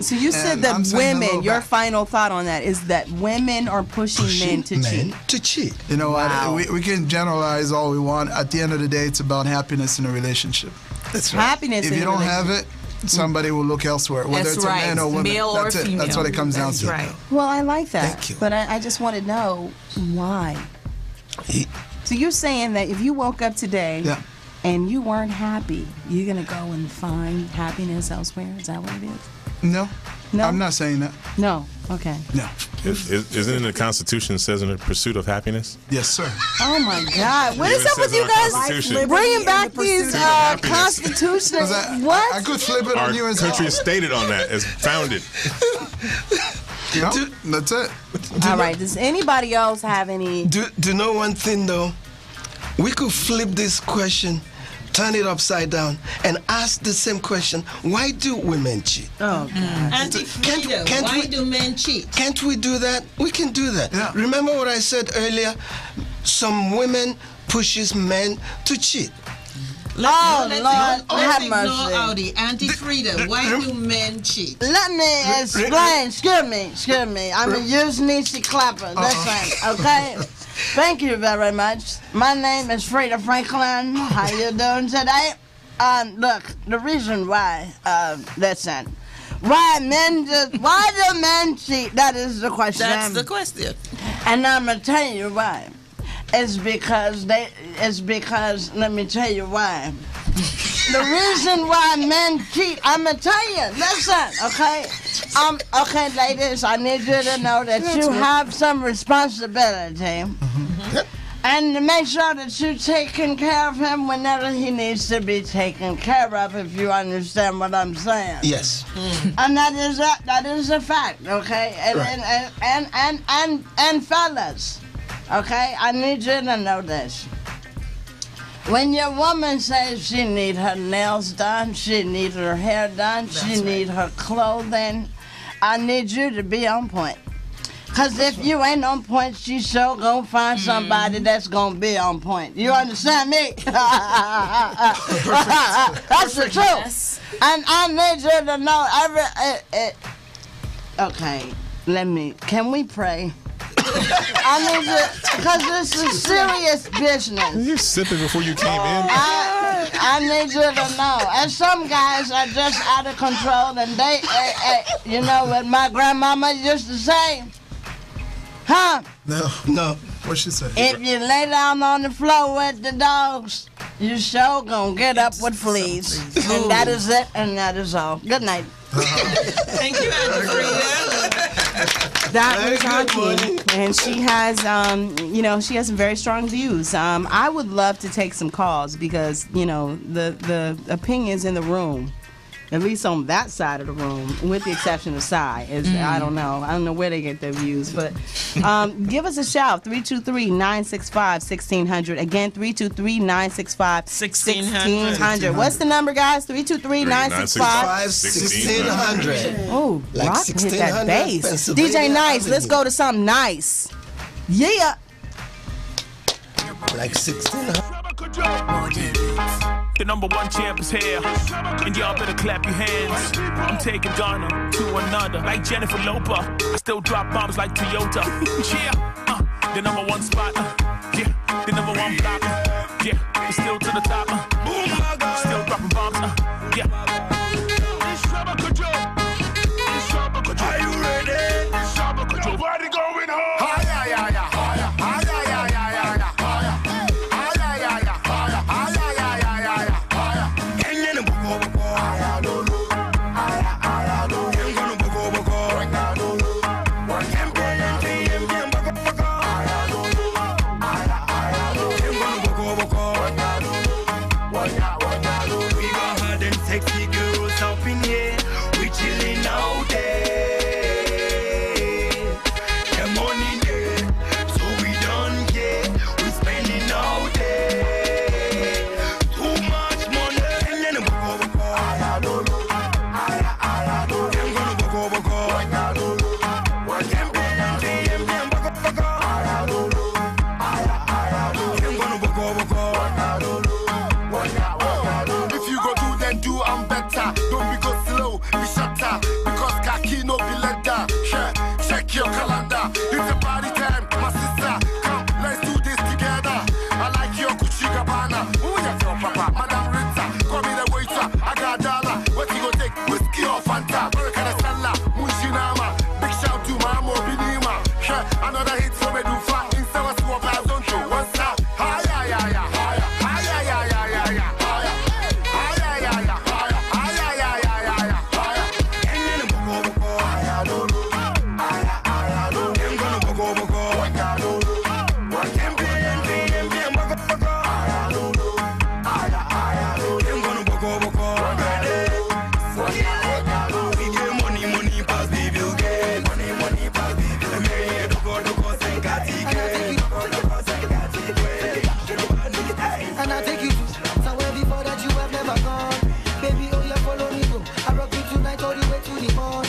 So you said And that I'm saying hello women. Your back. final thought on that is that women are pushing men to cheat. To cheat. You know Wow. what? We can generalize all we want. At the end of the day, it's about happiness in a relationship. That's right. Happiness. If in you a don't relationship. have it, somebody will look elsewhere, whether That's it's a man right. or woman. Male or That's it. female. That's what it comes down That's to. right. Well, I like that. Thank you. But I just want to know why. So you're saying that if you woke up today Yeah. and you weren't happy, you're going to go and find happiness elsewhere? Is that what it is? No, No? I'm not saying that. No. Okay. No. Isn't it in the Constitution says in the pursuit of happiness? Yes, sir. Oh my God. What Even is up says with you in the guys Constitution. bringing back these happiness. constitutional? 'Cause I What? could flip it Our on you as country is stated on that. It's founded. Yeah, that's it. All right. Does anybody else have any? Do you know one thing though? We could flip this question, turn it upside down, and ask the same question: why do women cheat? Oh, God. Auntie Frida, can't why we- do men cheat? Can't we do that? We can do that. Yeah. Remember what I said earlier? Some women pushes men to cheat. Oh, Let's Lord, have ignore mercy. Audi. Auntie Frida, why do men cheat? Let me explain. Excuse me. I'm a use Nietzsche Clapper. Listen, okay? Thank you very much. My name is Frida Franklin. How you doing today? Look, the reason why, listen. Why do men cheat? That is the question. That's the question. And I'm gonna tell you why. It's because let me tell you why. The reason why men cheat, I'm gonna tell you. Listen, okay? Okay, ladies, I need you to know that you have some responsibility. And to make sure that you're taking care of him whenever he needs to be taken care of, if you understand what I'm saying. Yes. And that is a fact, okay? And fellas, okay, I need you to know this. When your woman says she need her nails done, she need her hair done, she need her clothing, I need you to be on point. Cause if you ain't on point, she sure gonna find somebody that's gonna be on point. You understand me? That's the truth. Yes. And I need you to know okay, can we pray? I need to, because this is serious business. You sipping before you came in? I need you to know. And some guys are just out of control, and they, you know what my grandmama used to say? Huh? No. What she said? If you lay down on the floor with the dogs, you sure gonna get up with fleas. And that is it, and that is all. Good night. Thank you, Aunt Frida. That was Auntie, and she has, you know, she has some very strong views. I would love to take some calls because, you know, the opinions in the room, at least on that side of the room, with the exception of Cy, is I don't know where they get their views, but give us a shout, 323-965-1600. Again, 323-965-1600. What's the number, guys? 323-965-1600. Oh, Like Rock hit that 1600 bass. Pennsylvania DJ Nice, let's Avenue. go to something nice. Yeah. Like 1600. The #1 champ is here, and y'all better clap your hands. I'm taking Ghana to another, like Jennifer Lopez. I still drop bombs like Toyota. Yeah, the #1 spot. Yeah, the #1 block. Yeah, we're still to the top. Still dropping bombs. Yeah. Are you ready? Nobody going home. If you go do, then do, I'm better. Don't be go slow, be shutter. Because khaki no be leather. Check your calendar. It's a party time, my sister. Come, let's do this together. I like your Gucci Gabbana. Who you tell, Papa? Madam Rita. Call me the waiter. I got $1. What you go take? Whiskey or Fanta? American Stella, Mushinama. Big shout to Mamo Binima. Another hit from Edufa. Instead of swap, I don't do. What's up? Hi, hi, hi, hi. And I take you somewhere before that you have never gone. Baby, oh yeah, follow me go. I rock you tonight all the way to the morn.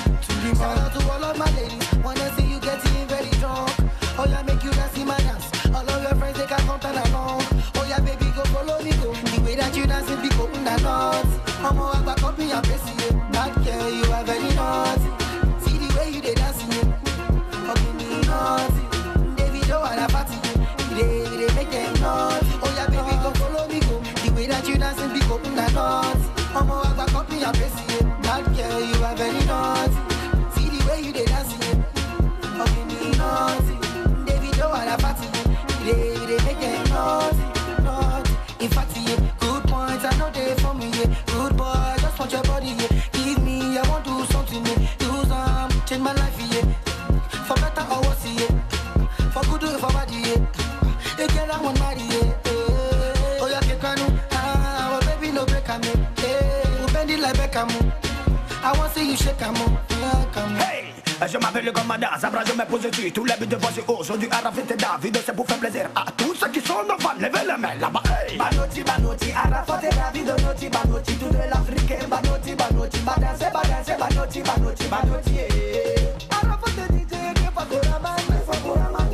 Shout out to all of my ladies. Wanna see you getting very drunk. Oh yeah, make you dance in my dance. All of your friends they can come and along. Oh yeah, baby, go follow me go. The way that you dance it be open the nuts. I'm all back up in your face, yeah. That girl, you are very naughty. See the way you they dancing, yeah. Okay, me naughty. David, oh, I party, they make them naughty. Oh yeah, baby, go follow me go. The way that you dancing be open the nuts. I'm all back up in your face, yeah. That girl, you are very naughty. See the way you they dancing, yeah. Okay, me naughty. David, oh, I party, they make them naughty, naughty. In fact, yeah, good points, I know they for me, yeah. Good boy, just want your body, yeah. Give me, I want to do something, yeah. Do some, change my life, yeah. For better or worse, yeah. For good or for bad, yeah. They get I want marry, yeah. Oh, yeah, Kekanu, oh, baby, no break, I'm yeah. Bend it like Beckham. I want to see you shake, I'm hey! Je m'appelle comme Madame, Zabra, je me pose dessus. Tous les buts de passer aujourd'hui à Rafet et David, c'est pour faire plaisir à tous ceux qui sont nos fans. Levez les mains là-bas. Hey! Banoti, Banoti, Arafat et David, Banoti, Banoti, tout de l'Africain. Banoti, Banoti, Badanse, Badanse, Banoti, Banoti, Banoti. Arafat et DJ, que pas de la main, mais faut pour la main.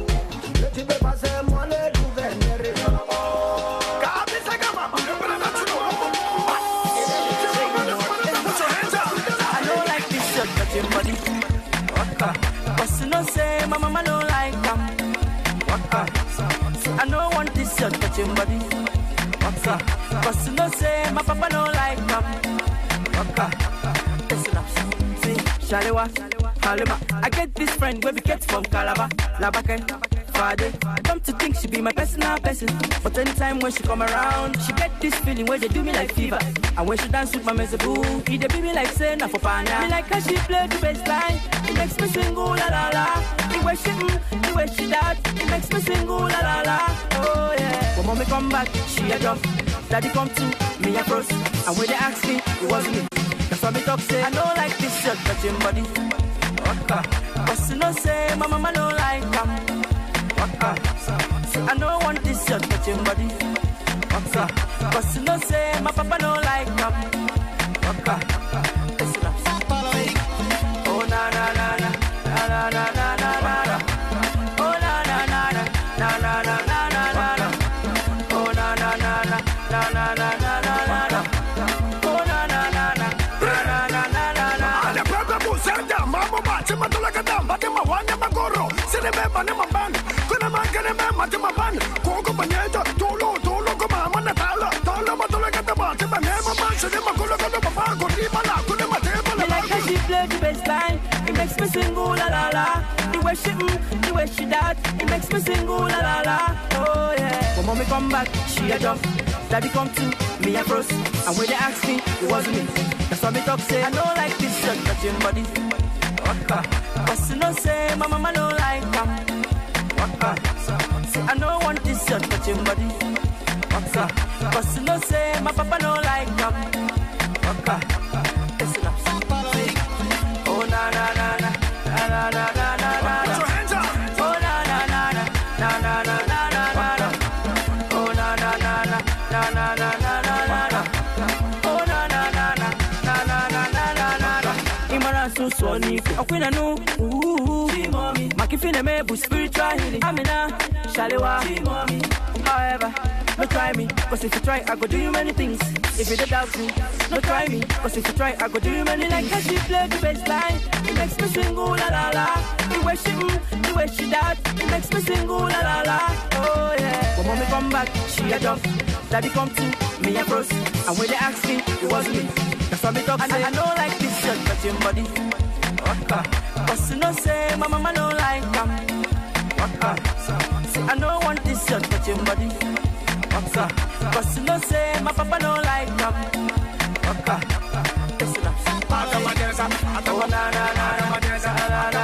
Le type est passé, moi le gouverneur. But you know say my mama don't like them. I don't want this your touching body. Cause you know say my papa don't like listen up, see, Shalewa, Halima. I get this friend where we get from Calabar, Labake, Friday. Come to think she be my personal person, but anytime when she come around, she get this feeling where they do me like fever. And when she dance with my mezeboo, he they be me like say na for pana. Me like how she play the bass line, it makes me sing ooh la la la. The way she that, it makes me sing ooh la la la. Oh yeah. When mommy come back, she a jump. Daddy come to me a cross, and when they ask me, it wasn't me. That's why me talk say I don't like this shirt touching body. Cause you know say my mama don't like say I don't want this shirt touching body. Cause you know say my papa don't like listen up. Oh na na na na na na na na na na. Oh na na na na na na na na na na. Oh na na na na na na na na na na. Oh na na na na na na na na na. Ale pega busenda, mambo bate matulaga damba de mawanya magoro. Sine beba ne mabani, kuna mangene me mate mabani. Kogo banyeto, tolo ko mama na tala. Tala matulaga damba de me mama, sine magolo ko mama ko di bala, kuna mate bala. Me like how she play the bass line, it makes me sing ooh la la la. The way she that, it makes me sing ooh la la la. Oh yeah. When mommy come back, she a jump. Daddy come to me a cross, and when they ask me, it wasn't me. That's why me talk say I don't like this shirt touching body. Cause you know say my mama don't like say I don't want this shirt touching body. Cause you know say my papa don't like listen up. Oh na na na na na na na na na. Oh na na na na na na na na na na. Oh na na na na na na na na na na. Oh na na na na na na na na na na. Imara so soni, akwina no. Mommy, makifine me bu spiritual healing. Amina, Shalewa, mommy. However, no try me, cause if you try, I go do you many things. If you don't doubt me, no try me, cause if you try, I go do you many things. Like how she play the bass line, it makes me sing ooh la la la. The way she that, it makes me sing ooh la la la. Oh yeah. When mommy come back, she a jump. Daddy come to me a cross, and when they ask me, it wasn't me. That's why me talk say I don't like this shirt touching body. Cause you know say my mama don't like say I don't want this shirt touching body. Cause you know say my papa don't like listen up. Oh na na na na na na na na.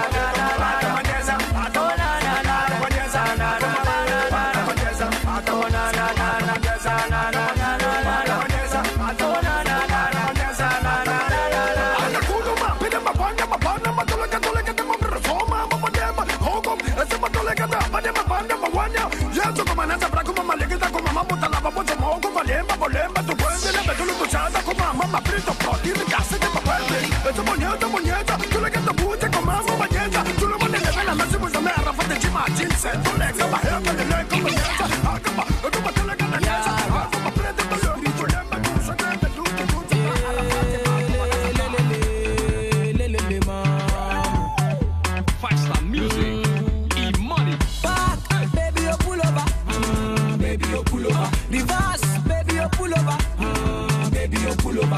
Oh na na na na na na na na. Oh na na na na na na na na.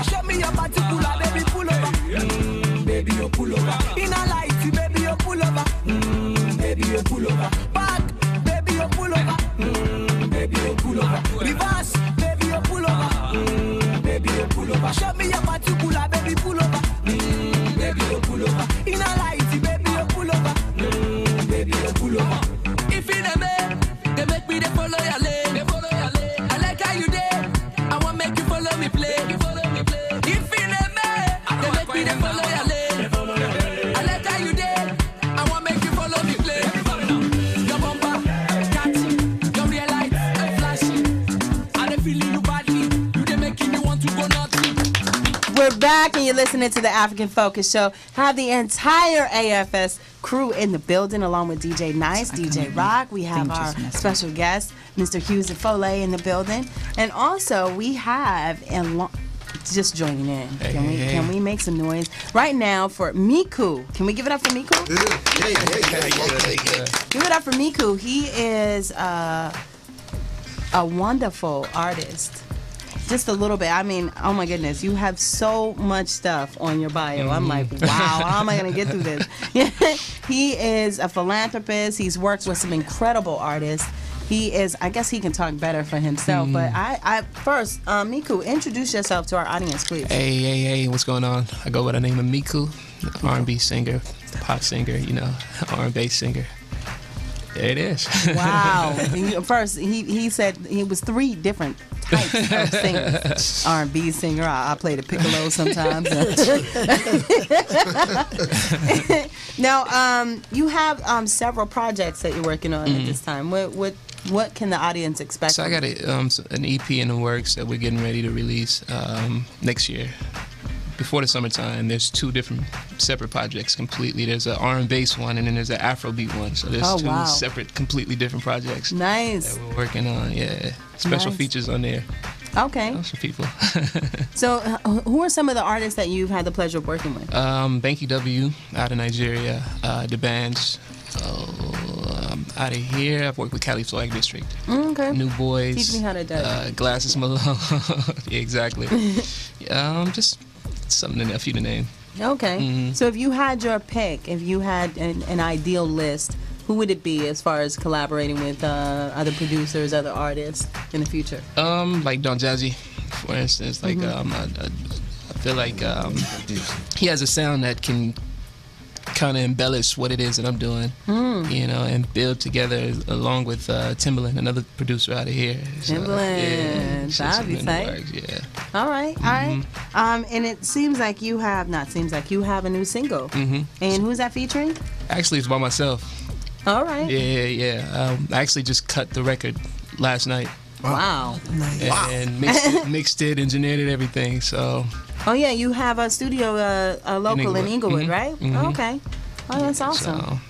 Show me your particular, baby, pull over. Baby, you pull over. In a light, baby, you pull over. Baby, you pull over. Back, baby, you pull over. Baby, you pull over. Reverse, baby, you pull over. Baby, you pull over. Show me your particular, baby, pull over. Baby, you pull over. In a light, baby, you pull over. Baby, you pull over. If in a man, they make me they follow your lane. They follow your lane. I like how you there. I want make you follow me play. If in a man, they make me they follow your lane. I like how you there. I want make you follow me play. Your bumper, catchy, your real lights, flashing. I don't feel you badly. You they making me want to go nuts. We're back and you're listening to the African Focus Show. Have the entire AFS crew in the building along with DJ Nice, DJ Rock. We have our special guest, Mr. Hughes Foley in the building. And also we have just joining in. Can we make some noise right now for Miku? Can we give it up for Miku? Give it up for Miku. He is a wonderful artist. Just a little bit. I mean, oh my goodness, you have so much stuff on your bio. I'm like, wow, how am I going to get through this? He is a philanthropist. He's worked with some incredible artists. He is, I guess he can talk better for himself, but I first, Miku, introduce yourself to our audience, please. Hey, what's going on? I go by the name of Miku, R&B singer, pop singer, R&B singer. There it is. Wow. First, he said he was 3 different types of singers. R&B singer. I play the piccolo sometimes. Now, you have several projects that you're working on at this time. What can the audience expect? So I got an EP in the works that we're getting ready to release next year. Before the summertime, there's 2 different separate projects completely. There's an R&B one, and then there's an Afrobeat one. So there's 2 separate, completely different projects. Nice. That we're working on. Yeah, special features on there. Okay. For people. So, who are some of the artists that you've had the pleasure of working with? Banky W out of Nigeria. The bands. Out of here, I've worked with Cali Flag District. Okay. New Boys. Teach me how to do it. Glasses Malone. Yeah, exactly. Just a few to name. Okay. So if you had your pick, if you had an ideal list, who would it be as far as collaborating with other producers, other artists in the future? Like Don Jazzy, for instance. Like I feel like he has a sound that can kind of embellish what it is that I'm doing, and build together along with Timbaland, another producer out of here. Timbaland, that'd be tight. Yeah. All right. And it seems like you have a new single. And who's that featuring? Actually, it's by myself. All right. Yeah. I actually just cut the record last night. Wow. Nice. And mixed it, engineered it, everything. So. Oh yeah, you have a studio local in Inglewood, right? Oh, okay. Oh, that's awesome.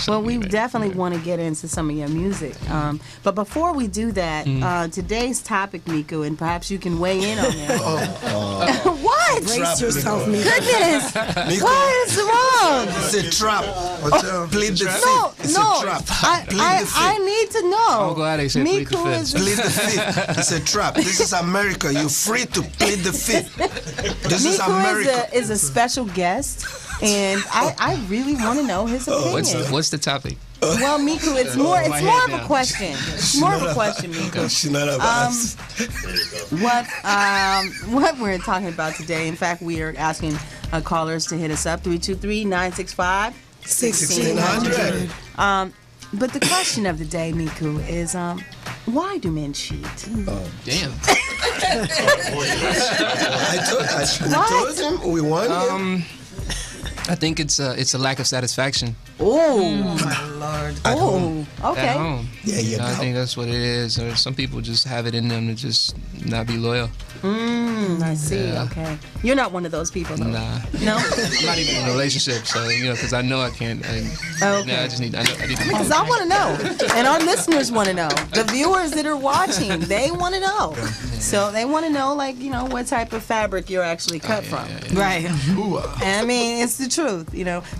Well, we definitely want to get into some of your music. But before we do that, today's topic, Miku, and perhaps you can weigh in on that. What? Brace yourself, Miku. Goodness. Miku. What is wrong? It's a trap. Plead the fifth. It's No. a trap. I need to know. Oh, God, they said plead the fifth. Plead the fifth. It's a trap. This is America. You're free to plead the fifth. This is America. Miku is a special guest, and I really want to know his opinion. What's the topic? Well, Miku, it's more of a question. It's more of a question, Miku. She's not about us. What we're talking about today, in fact, we are asking callers to hit us up, 323-965-1600. But the question of the day, Miku, is why do men cheat? Oh, damn. I told him we won him. I think it's a lack of satisfaction. Oh my Lord! At home. Okay. At home. Yeah. I think that's what it is. Or some people just have it in them to just not be loyal. I see. Yeah. Okay. You're not one of those people, though. Nah. No. I'm not even in a relationship, so because I know I can't. Okay. I just need. I need to. Because I want to know, and our listeners want to know. The viewers that are watching, they want to know. So they want to know, what type of fabric you're actually cut from. Right. And I mean, it's the truth,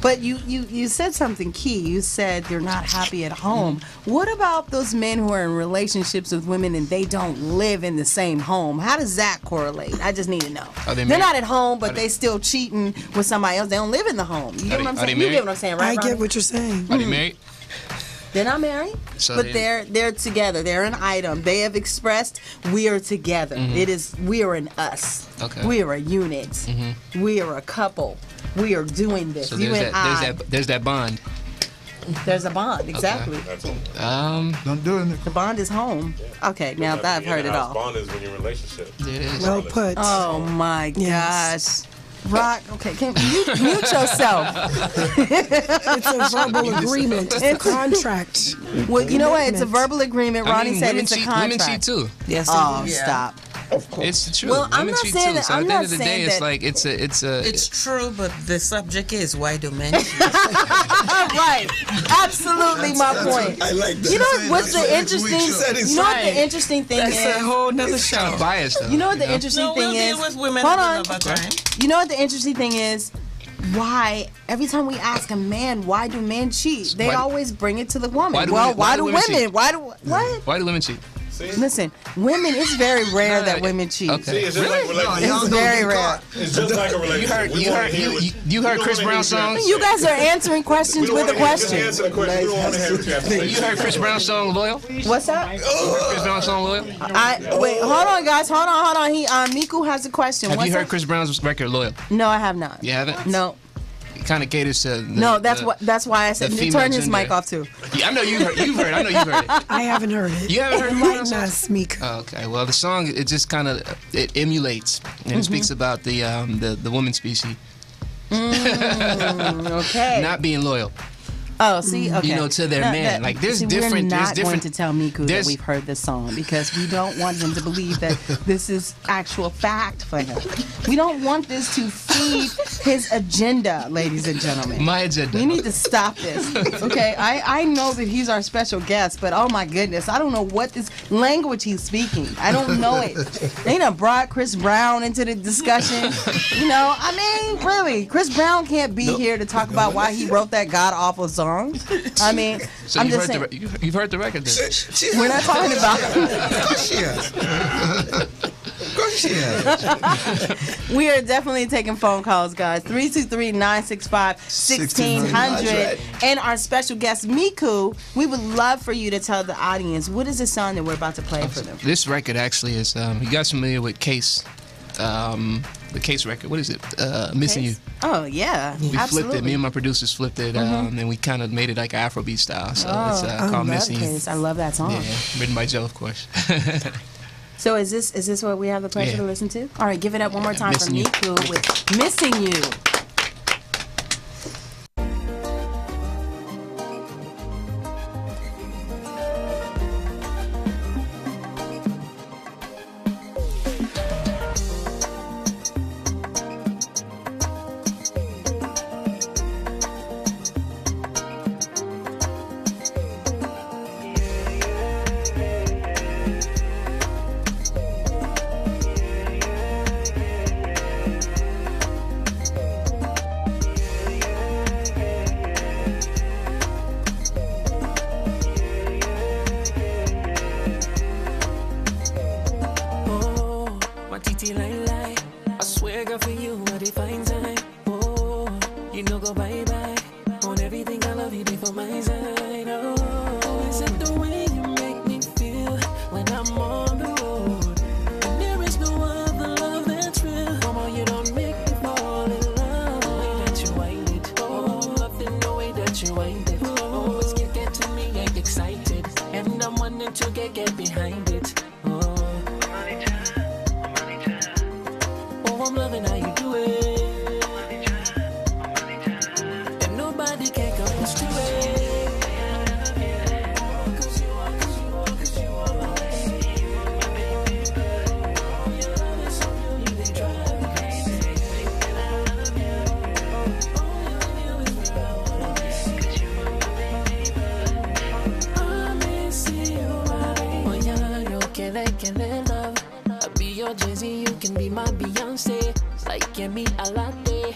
But you said something key. You said they're not happy at home. What about those men who are in relationships with women and they don't live in the same home? How does that correlate? I just need to know. They're not at home, but they still cheating with somebody else. They don't live in the home. You get what I'm saying? You get what I'm saying, right? I get what you're saying. Are they married? They're not married, but they're together. They're an item. They have expressed we are together. It is we are an us. Okay. We are a unit. We are a couple. We are doing this. So there's that bond. There's a bond, exactly. Okay. Don't do it. The bond is home. Okay, now I've heard it all. Bond is when you're in a relationship. It is. Well put. Oh my Yes. gosh. Rock, okay, can you mute yourself? It's a verbal agreement. It's a contract. Well, you know what? It's a verbal agreement. Ronnie said women it's a cheat, contract. Women cheat too. Yes. Oh, stop. Of course. It's true. Well, I'm Women not cheat saying too. that- So I'm at the not end of the day, saying it's that- like It's true, but the subject is why do men cheat? Right. Absolutely my point. I like that. You know what's the interesting? You know what the interesting thing That's is? a whole nother show. biased though. You know what the interesting No, we'll thing deal is? with women Hold at on. another time. You know what the interesting thing is? Why every time we ask a man why do men cheat, they Why do- always bring it to the woman. Why do Well, women- why why do do women women? cheat? Why do what? Why do women cheat? Listen, women. It's very rare that women cheat. Okay. See, it's just like It's very rare. It's just like a relationship. You heard Chris Brown's song? You guys are answering questions with a question. Answer the question. We don't want to have what you have to say. You heard Chris Brown's song "Loyal"? What's that? Chris Brown's song "Loyal"? Wait, hold on, guys. Hold on. He Miku has a question. Have What's you heard that? Chris Brown's record "Loyal"? No, I have not. You haven't? No. It kind of caters to. No, that's why I said the female turn his gender. mic off too. Yeah, I know you've heard. I know you've heard it. I haven't heard it. You haven't heard it? Enlighten us, Mika. Oh, okay. Well, the song it just kind of it emulates and it speaks about the woman species Okay. not being loyal. Oh, see, okay. You know, to their man. Like, there's different- We're there's not going different- to tell Miku that there's- we've heard this song because we don't want him to believe that this is actual fact for him. We don't want this to feed his agenda, ladies and gentlemen. My agenda. We need to stop this. Okay, I know that he's our special guest, but oh my goodness, I don't know what this language he's speaking. I don't know it. They done brought Chris Brown into the discussion. You know, I mean, really, Chris Brown can't be here to talk about why he wrote that god awful song. I mean, So I'm you've just heard saying. you've heard the record then? We're not talking about. We are definitely taking phone calls, guys. 323-965-1600. And our special guest, Miku, we would love for you to tell the audience what is the song that we're about to play for them. This record actually is. You guys familiar with Case? The Case record. What is it? Missing You. Oh yeah, We absolutely. flipped it. Me and my producers flipped it, and we kind of made it like an Afrobeat style. So it's called Missing You. I love that song. Yeah, written by Joe, of course. So is this what we have the pleasure Yeah. to listen to? All right, give it up one more time for Missing You. Miku with Missing You. Oh, my titi lie. I swear, girl, for you, I define time. Oh, you know, go bye bye. On everything I love you, be for my side. Oh, is it the way you make me feel when I'm on the road? And there is no other love that's real. Come on, you don't make me fall in love. The way that you wind it. Oh, loving the way that you wind it. Oh, it's get to me, I'm excited. And I'm wanting to get behind it. Oh, I'm loving how you do it. And nobody can come close to it. Cause you are my lady. You are my baby. Oh, your love is so beautiful, they drive me crazy. And I love you. Oh, you is me, I wanna miss you. 'Cause you are my baby. I miss you, my baby. Oh, yeah, yo, can love. I'll be your Jay-Z, you can be my Beyonce. Like, give me a latte.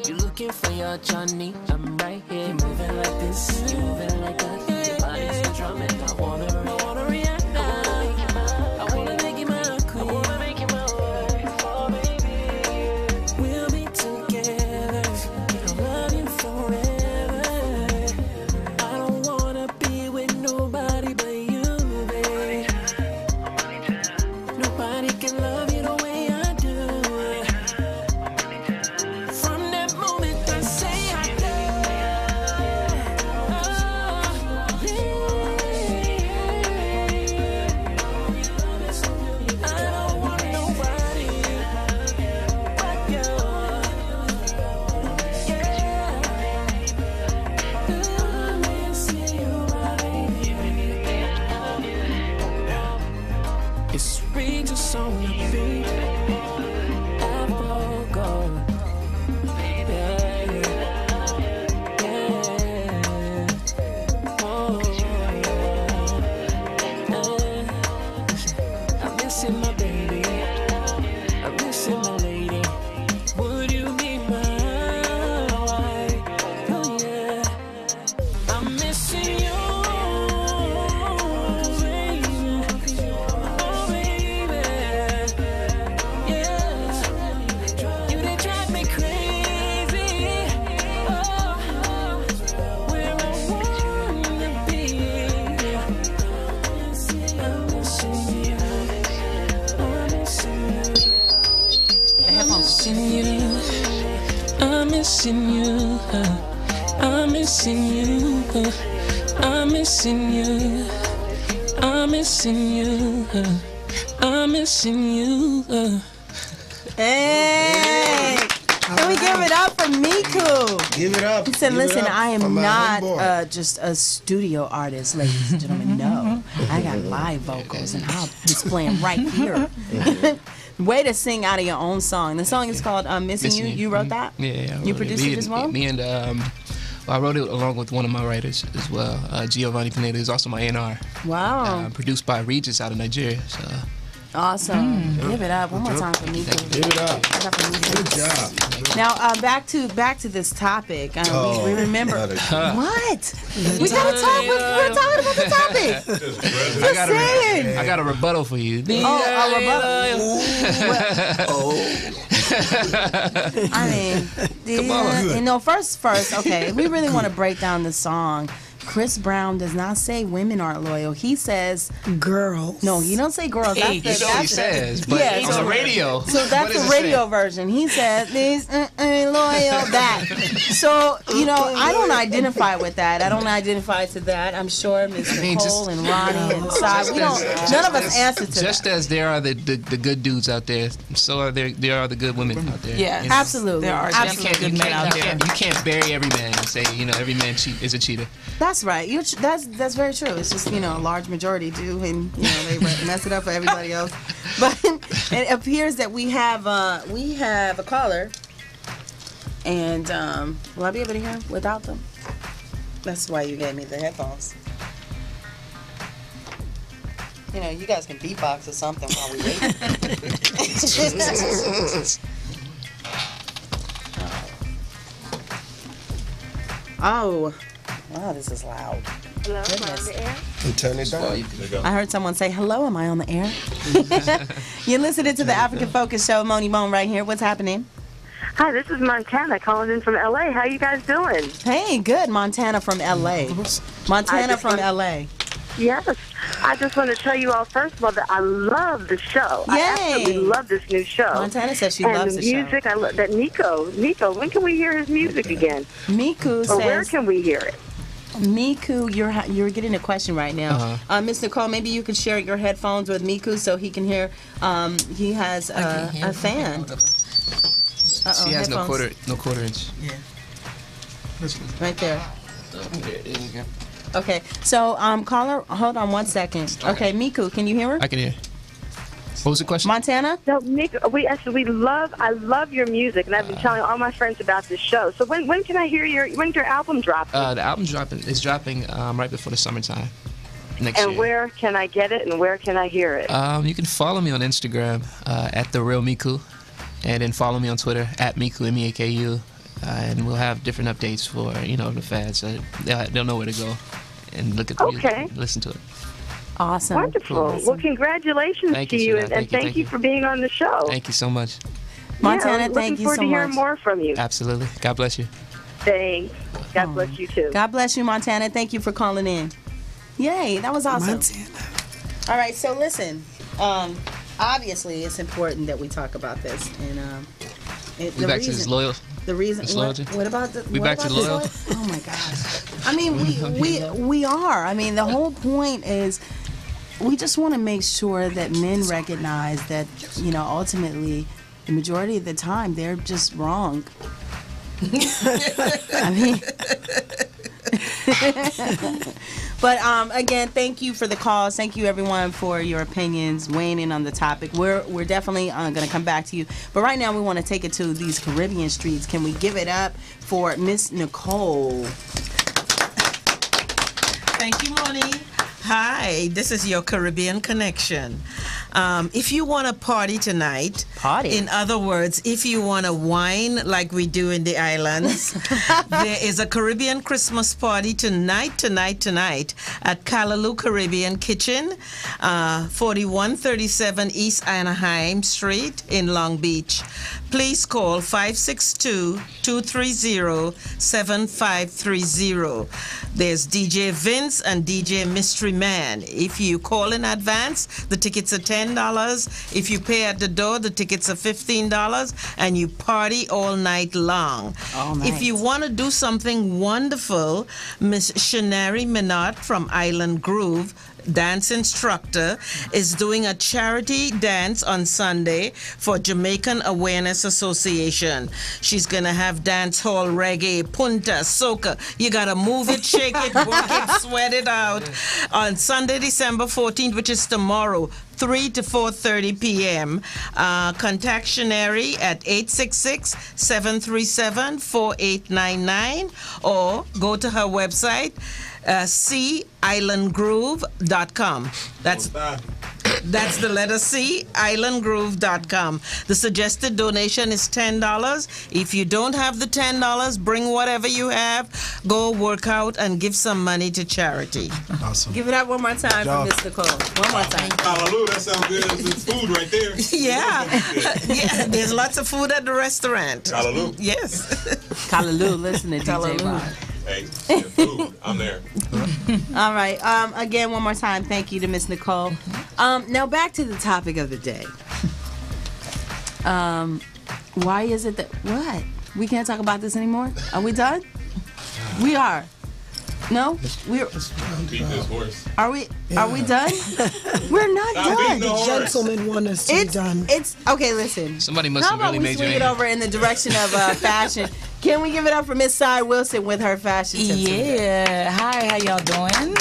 You looking for your Johnny, I'm right here. You moving like this, you moving like that. Your body's a drum and I wanna react now. I wanna make you my queen. I wanna make you my wife, oh baby. We'll be together, I'll love you forever. I don't wanna be with nobody but you, babe. Nobody can love you the way I do. From that moment I say I do. rings are so big. Apple gold. Yeah, yeah. Yeah. Oh, yeah. I'm missing my baby. I'm missing my lady. Would you be my wife? Oh yeah. I'm missing you, baby. Oh baby. Yeah. You done drive me crazy. Oh, where I wanna be. I'm missing you. I'm missing you. I'm missing you. I'm missing you. I'm missing you. I'm missing you. I'm missing you. Hey! Can we give it up for Miku? Give it up. He said, Give it listen, up I for am my not homeboy. just a studio artist, ladies and gentlemen. No, I got live vocals, and I'll display them right here. Way to sing out of your own song. The song is called Missing You. You wrote that? Yeah. You produced it as well? Me and well, I wrote it along with one of my writers as well. Giovanni Pineda is also my A&R. Wow. Produced by Regis out of Nigeria. So. Awesome. Give it up one more time for Miku. Give it up. Good job. Now, back to this topic. We remember what we gotta talk. We're talking about the topic. Just saying. I got a rebuttal for you. I mean, Come on. you know, first, okay. If we really want to break down the song, Chris Brown does not say women aren't loyal. He says girls. No, he don't say girls. Hey, That's you know what he says, but on the radio. So that's the radio version. He said, "These ain't loyal." That. So you know, I don't identify with that. I don't identify to that. I'm sure Ms. Nicole and Ronnie and Sai. We don't. None of us answer to that. Just as there are the good dudes out there, so are there are the good women out there. Yeah, You know? absolutely. There are definitely good men out there. You can't bury every man and say every man is a cheater. That's right. That's very true. It's just a large majority do, and they mess it up for everybody else. But it appears that we have a caller, and will I be able to hear him without them? That's why you gave me the headphones. You guys can beatbox or something while we wait. Oh. Wow, this is loud. Hello, am I on the air? And turn it down. I heard someone say, hello, am I on the air? You're listening to the African Focus Show, Moni Bone right here. What's happening? Hi, this is Montana calling in from LA. How you guys doing? Hey, good. Montana from LA. Montana from LA. Yes. I just want to tell you all, first of all, that I love the show. Yay. I absolutely love this new show. Montana says she and loves the the show. music, I love that Nico, when can we hear his music again? Miku says... Or where can we hear it? Miku, you're getting a question right now. Miss Nicole, maybe you could share your headphones with Miku so he can hear. He has a fan. She has no quarter inch. Yeah. Right there. Okay, so caller, hold on 1 second. Okay, Miku, can you hear her? I can hear. What was the question? Montana? No, Nick, I love your music, and I've been telling all my friends about this show. So when can I hear when's your album dropping? The album's dropping right before the summertime next year. And where can I get it, and where can I hear it? You can follow me on Instagram at The Real Miku, and then follow me on Twitter at Miku, M-E-A-K-U, and we'll have different updates for the fans. So they'll know where to go and look at the music and listen to it. Awesome. Wonderful. Awesome. Well, congratulations Thank to you, you, sweetheart. and thank you for being on the show. Thank you so much. Montana, thank looking you so forward to hearing much. more from you. Absolutely. God bless you. Thanks. God bless you, too. God bless you, Montana. Thank you for calling in. Yay, that was awesome. Montana. All right, so listen. Obviously, it's important that we talk about this, and We back to this loyal. The reason. This loyalty. What about the? We what back about to this loyal. Oh my gosh! I mean, we are. I mean, the whole point is we just want to make sure that men recognize that ultimately, the majority of the time they're just wrong. I mean. But again, thank you for the calls. Thank you everyone for your opinions, weighing in on the topic. We're definitely going to come back to you. But right now we want to take it to these Caribbean streets. Can we give it up for Miss Nicole? Thank you, Moni. Hi, this is your Caribbean Connection. If you want to party tonight, in other words, if you want to wine like we do in the islands, there is a Caribbean Christmas party tonight at Callaloo Caribbean Kitchen, 4137 East Anaheim Street in Long Beach. Please call 562-230-7530. There's DJ Vince and DJ Mystery Man. If you call in advance, the tickets are $10. If you pay at the door, the tickets are $15, and you party all night long. If you want to do something wonderful, Miss Shanari Minot from Island Groove, dance instructor, is doing a charity dance on Sunday for Jamaican Awareness Association. She's gonna have dance hall, reggae, punta, soca. You gotta move it, shake it, work it, sweat it out. On Sunday, December 14th, which is tomorrow, 3 to 4:30 p.m. Contact Shanari at 866-737-4899 or go to her website, CIslandgroove.com. That's the letter C, islandgroove.com. The suggested donation is $10. If you don't have the $10, bring whatever you have, go work out and give some money to charity. Awesome. Give it up one more time for Miss Nicole. One more time. Hallelujah, that sounds good. It's food right there. Yeah. Yeah, there's lots of food at the restaurant. Hallelujah. Yes. Hallelujah. Listen to DJ Bob. Hey, food. I'm there. All right. Again, one more time, thank you to Miss Nicole. Now back to the topic of the day. Why is it that what? We can't talk about this anymore? Are we done? We are. No? We're Beat this horse. Are we done? We're not done. The gentlemen want us to be done. It's okay, listen. Somebody must How have about really we made you swing it angry. over in the direction of fashion? Can we give it up for Miss Cy Wilson with her fashion tips? Yeah. Hi, how y'all doing?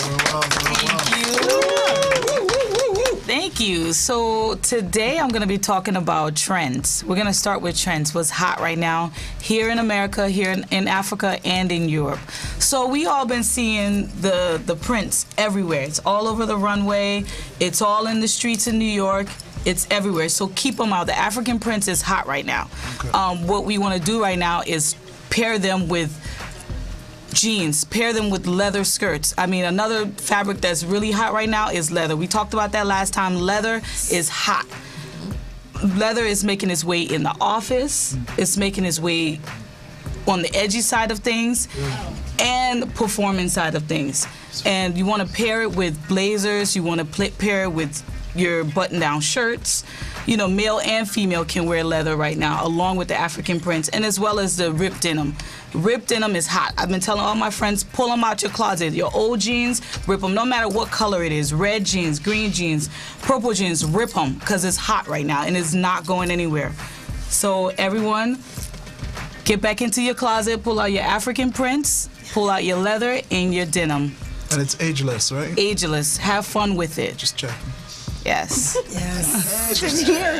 Thank you. So today I'm going to be talking about trends. We're going to start with trends. What's hot right now here in America, here in Africa, and in Europe. So we all been seeing the prints everywhere. It's all over the runway. It's all in the streets in New York. It's everywhere. So keep them out. The African prints is hot right now. Okay. What we want to do right now is pair them with jeans, pair them with leather skirts. I mean, another fabric that's really hot right now is leather. We talked about that last time. Leather is hot. Leather is making its way in the office. It's making its way on the edgy side of things and the performance side of things. And you want to pair it with blazers. You want to pair it with your button-down shirts. You know, male and female can wear leather right now, along with the African prints, and as well as the ripped denim. Ripped denim is hot. I've been telling all my friends, pull them out your closet. Your old jeans, rip them, no matter what color it is. Red jeans, green jeans, purple jeans, rip them, because it's hot right now, and it's not going anywhere. So everyone, get back into your closet, pull out your African prints, pull out your leather and your denim. And it's ageless, right? Ageless. Have fun with it. Just checking. Yes. Yes.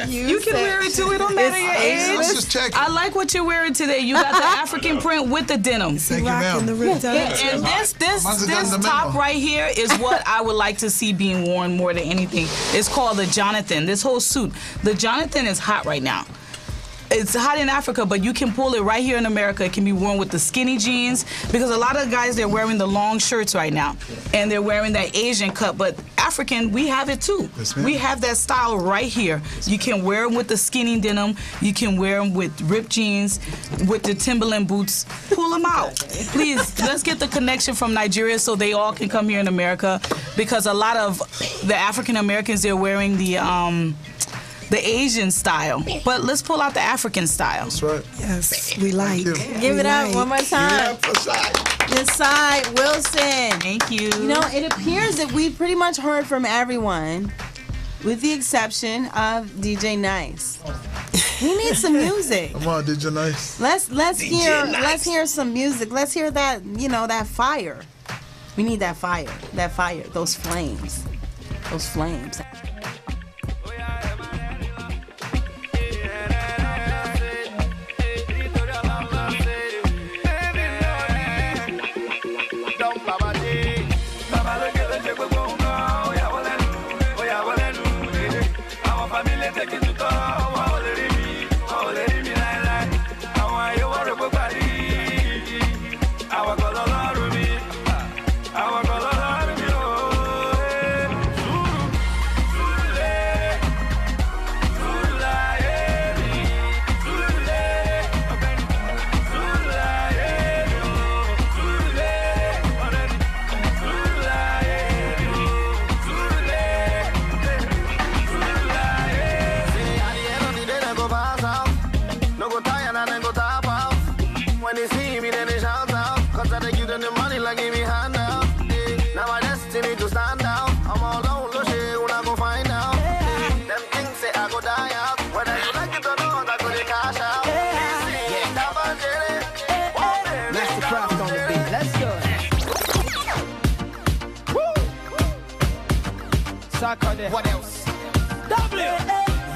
You can wear it too. It don't matter your age. Let's just check. I like what you're wearing today. You got the African print with the denim. Thank you, ma'am. And this top right here is what I would like to see being worn more than anything. It's called the Jonathan. This whole suit. The Jonathan is hot right now. It's hot in Africa, but you can pull it right here in America. It can be worn with the skinny jeans, because a lot of guys, they're wearing the long shirts right now, and they're wearing that Asian cut, but African, we have it too. Yes, we have that style right here. You can wear them with the skinny denim. You can wear them with ripped jeans, with the Timberland boots. Pull them out. Please, let's get the connection from Nigeria so they all can come here in America, because a lot of the African Americans, they're wearing the Asian style, but let's pull out the African style. That's right. Yes, we like. Give it up one more time. Miss Cy Wilson. Thank you. You know, it appears that we pretty much heard from everyone, with the exception of DJ Nice. We need some music. Come on, DJ Nice. Let's hear some music. Let's hear that, that fire. We need that fire, those flames. What else? W.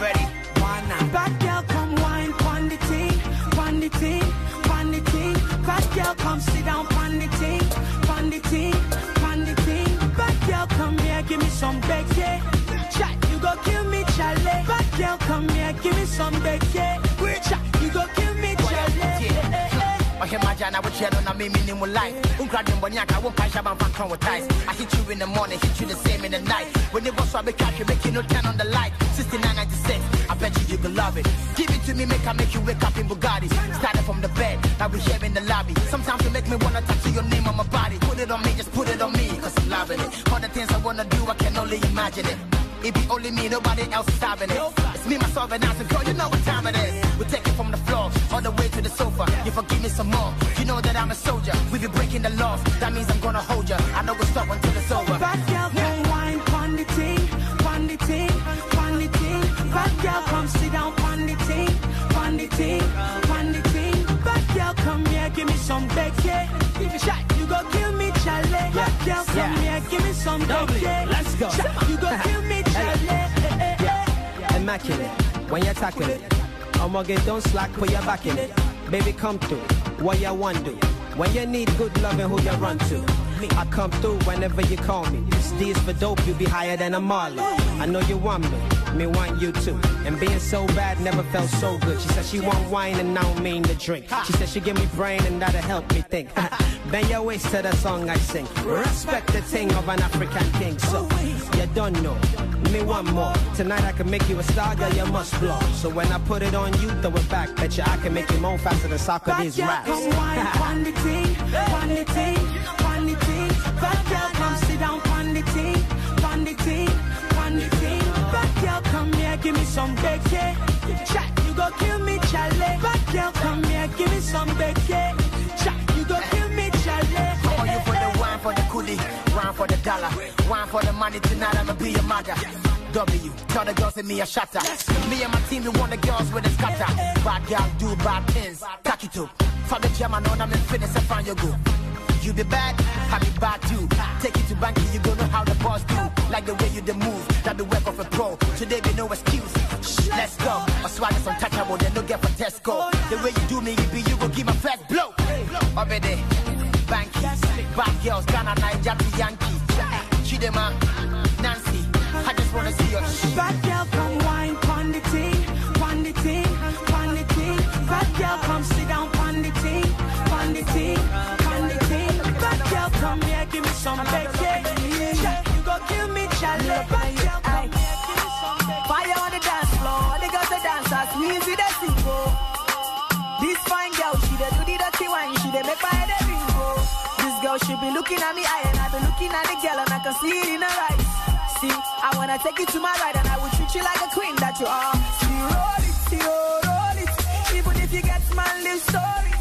Ready? Why not? Bad girl, come wine, pon the ting, pon the ting, pon the ting. Bad girl, come sit down, pon the ting, pon the ting, pon the ting. Bad girl, come here, give me some Becky. Chat, you go kill me, Charlie. Bad girl, come here, give me some Becky. Chat, you go kill me, Charlie. Mahemajana with Jello, na me minimum life. Uncradin Bonyaka, won't catch up and traumatize. I hit you in the morning, hit you the same in the night. When they was swabby catch you, make you no turn on the light. 6996, I bet you can love it. Give it to me, make you wake up in Bugatti. Started from the bed, now we here in the lobby. Sometimes you make me wanna tattoo your name on my body. Put it on me, just put it on me, cause I'm loving it. All the things I wanna do, I can only imagine it. It be only me, nobody else is having it. It's me, myself, and answer, girl, you know what time it is. We take it from the floor, all the way to the sofa. You forgive me some more, you know that I'm a soldier. We be breaking the laws, that means I'm gonna hold you. I know we'll stop until it's over. Bad girl, come wine, pon the ting, pon the ting, pon the ting. Bad girl, come sit down, pon the ting, pon the ting, pon the ting. Bad girl, come here, give me some Becky. Give a shot, you go kill me, Charlie. Bad girl, come here, give me some Becky. Let's go. Shot, you go kill me, Charlie. Immaculate, when you're tackling it. I'ma get don't slack, put your back in it. Baby, come through, what you want do. When you need good loving, who you run to. I come through whenever you call me. This D is for dope, you be higher than a Marley. I know you want me want you too. And being so bad never felt so good. She said she want wine and I don't mean to drink. She said she give me brain and that'll help me think. Bend your waist to the song I sing. Respect the thing of an African king. So, you don't know. Me one more. Tonight I can make you a star, girl, you must blow. So when I put it on you, throw it back. Bet you I can make you more faster than Socrates raps. Come wine, pon the ting, pon the ting, pon the ting. Bad girl, come sit down, pon the ting, pon the ting, pon the ting. Bad girl, come here, give me some Becky. Chat, you go kill me, Charlie. Bad girl, come here, give me some Becky. Chat, you go kill me, Charlie. Come on, you for the wine, for the coolie, wine for the dollar, wine for the money. Tonight I'ma be your mother. W, tell the girls in me a shatter. Me and my team, we want the girls with a scatter. Bad girl do bad things. Tack it up. For the German on, I'm in fitness and find your go. You be bad, I be bad too. Take it to banking, you gon' know how the boss do. Like the way you the move, that the work of a pro. Today be no excuse. Let's go. I swag is untouchable, then no get for Tesco. The way you do me, you go give my first blow. Already, banky, bad girls, Ghana, Nigeria, Yankee. Chidema, Nancy, I just wanna see your Bad girl, come wine, pon the ting, pon the ting, pon the ting. Bad girl, come sit down, pon the ting, pon the ting, pon the ting. Bad girl, come here, give me some Becky. You go kill me, Charlie. Bad girl, come here, give me some Becky. Fire on the dance floor, they got the dancers, music they sing go. This fine girl, she dey do the dirty wine, she dey make my head a bingo. This girl, she be looking at me eye and I be looking at the girl and I can see it in her eyes. See, I wanna take you to my ride and I will treat you like a queen that you are. See, roll it, see, oh, roll it. Even if you get my little story.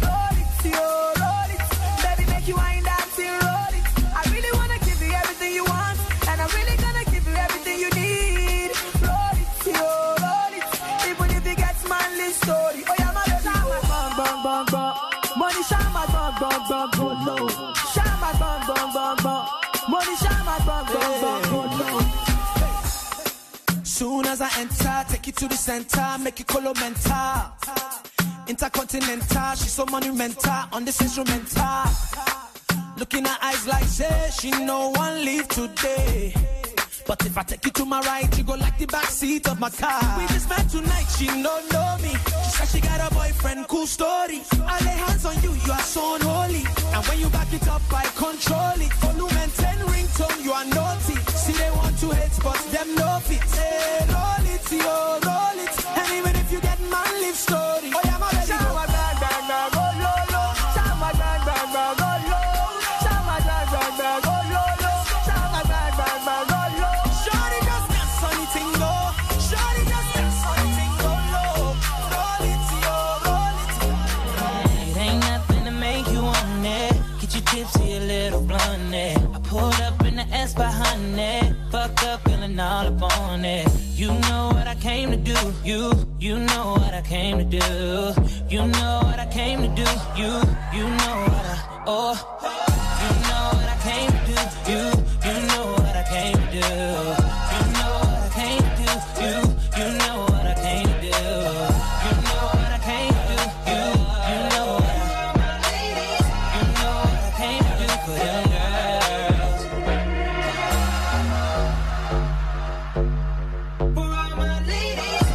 Roll it, see, oh, roll it. Baby, make you wind up, see, roll it. I really wanna give you everything you want. And I'm really gonna give you everything you need. Roll it, see, oh, roll it. Even if you get my little story. Oh, yeah, my shama, bong, bong, bong, bong. Money, shama, bong, bong, bong, bong. Shama, bong, bong, bong. Soon as I enter, take you to the center, make you color mental. Intercontinental, she's so monumental on this instrumental. Look in her eyes like say she no one leave today. But if I take you to my right, you go like the back seat of my car. We just met tonight, she don't know me. She said she got a boyfriend, cool story. I lay hands on you, you are so unholy. And when you back it up, I control it. Volume and 10 ringtone, you are naughty. See they want to hate, but them no fit. Hey, roll it, yo, roll it. And even if you get man live story, oh yeah, my baby. Shama bang bang bang, go low low. Shama bang bang bang, go low. Shama bang bang bang, go low low. Shama bang bang bang, go low. Shorty just dance on the tingo. Shorty just dance on the tingo low. Roll it, yo, roll it. It ain't nothing to make you want it. Get you tipsy, a little blunt it. I pulled up in the S behind it. Fucked up, feeling all up on it. You know what I came to do. You know what I came to do. You know what I came to do. You know what you know what I came to do. You know what I came to do. You know what I came to do. You know what I came to do. You know what I came to do. You know what I came to do for young girls. For all my ladies.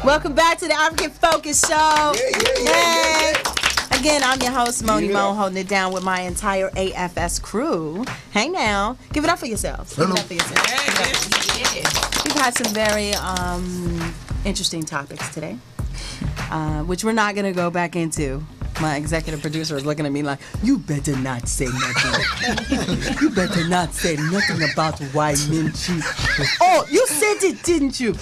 Welcome back to the African Focus Show. Hey. Again, I'm your host, Moni Mo, holding it down with my entire AFS crew. Hey now, give it up for yourselves. Give it up for yourselves. We've had some very interesting topics today, which we're not going to go back into. My executive producer is looking at me like, you better not say nothing. You better not say nothing about why men cheat. Oh, you said it, didn't you?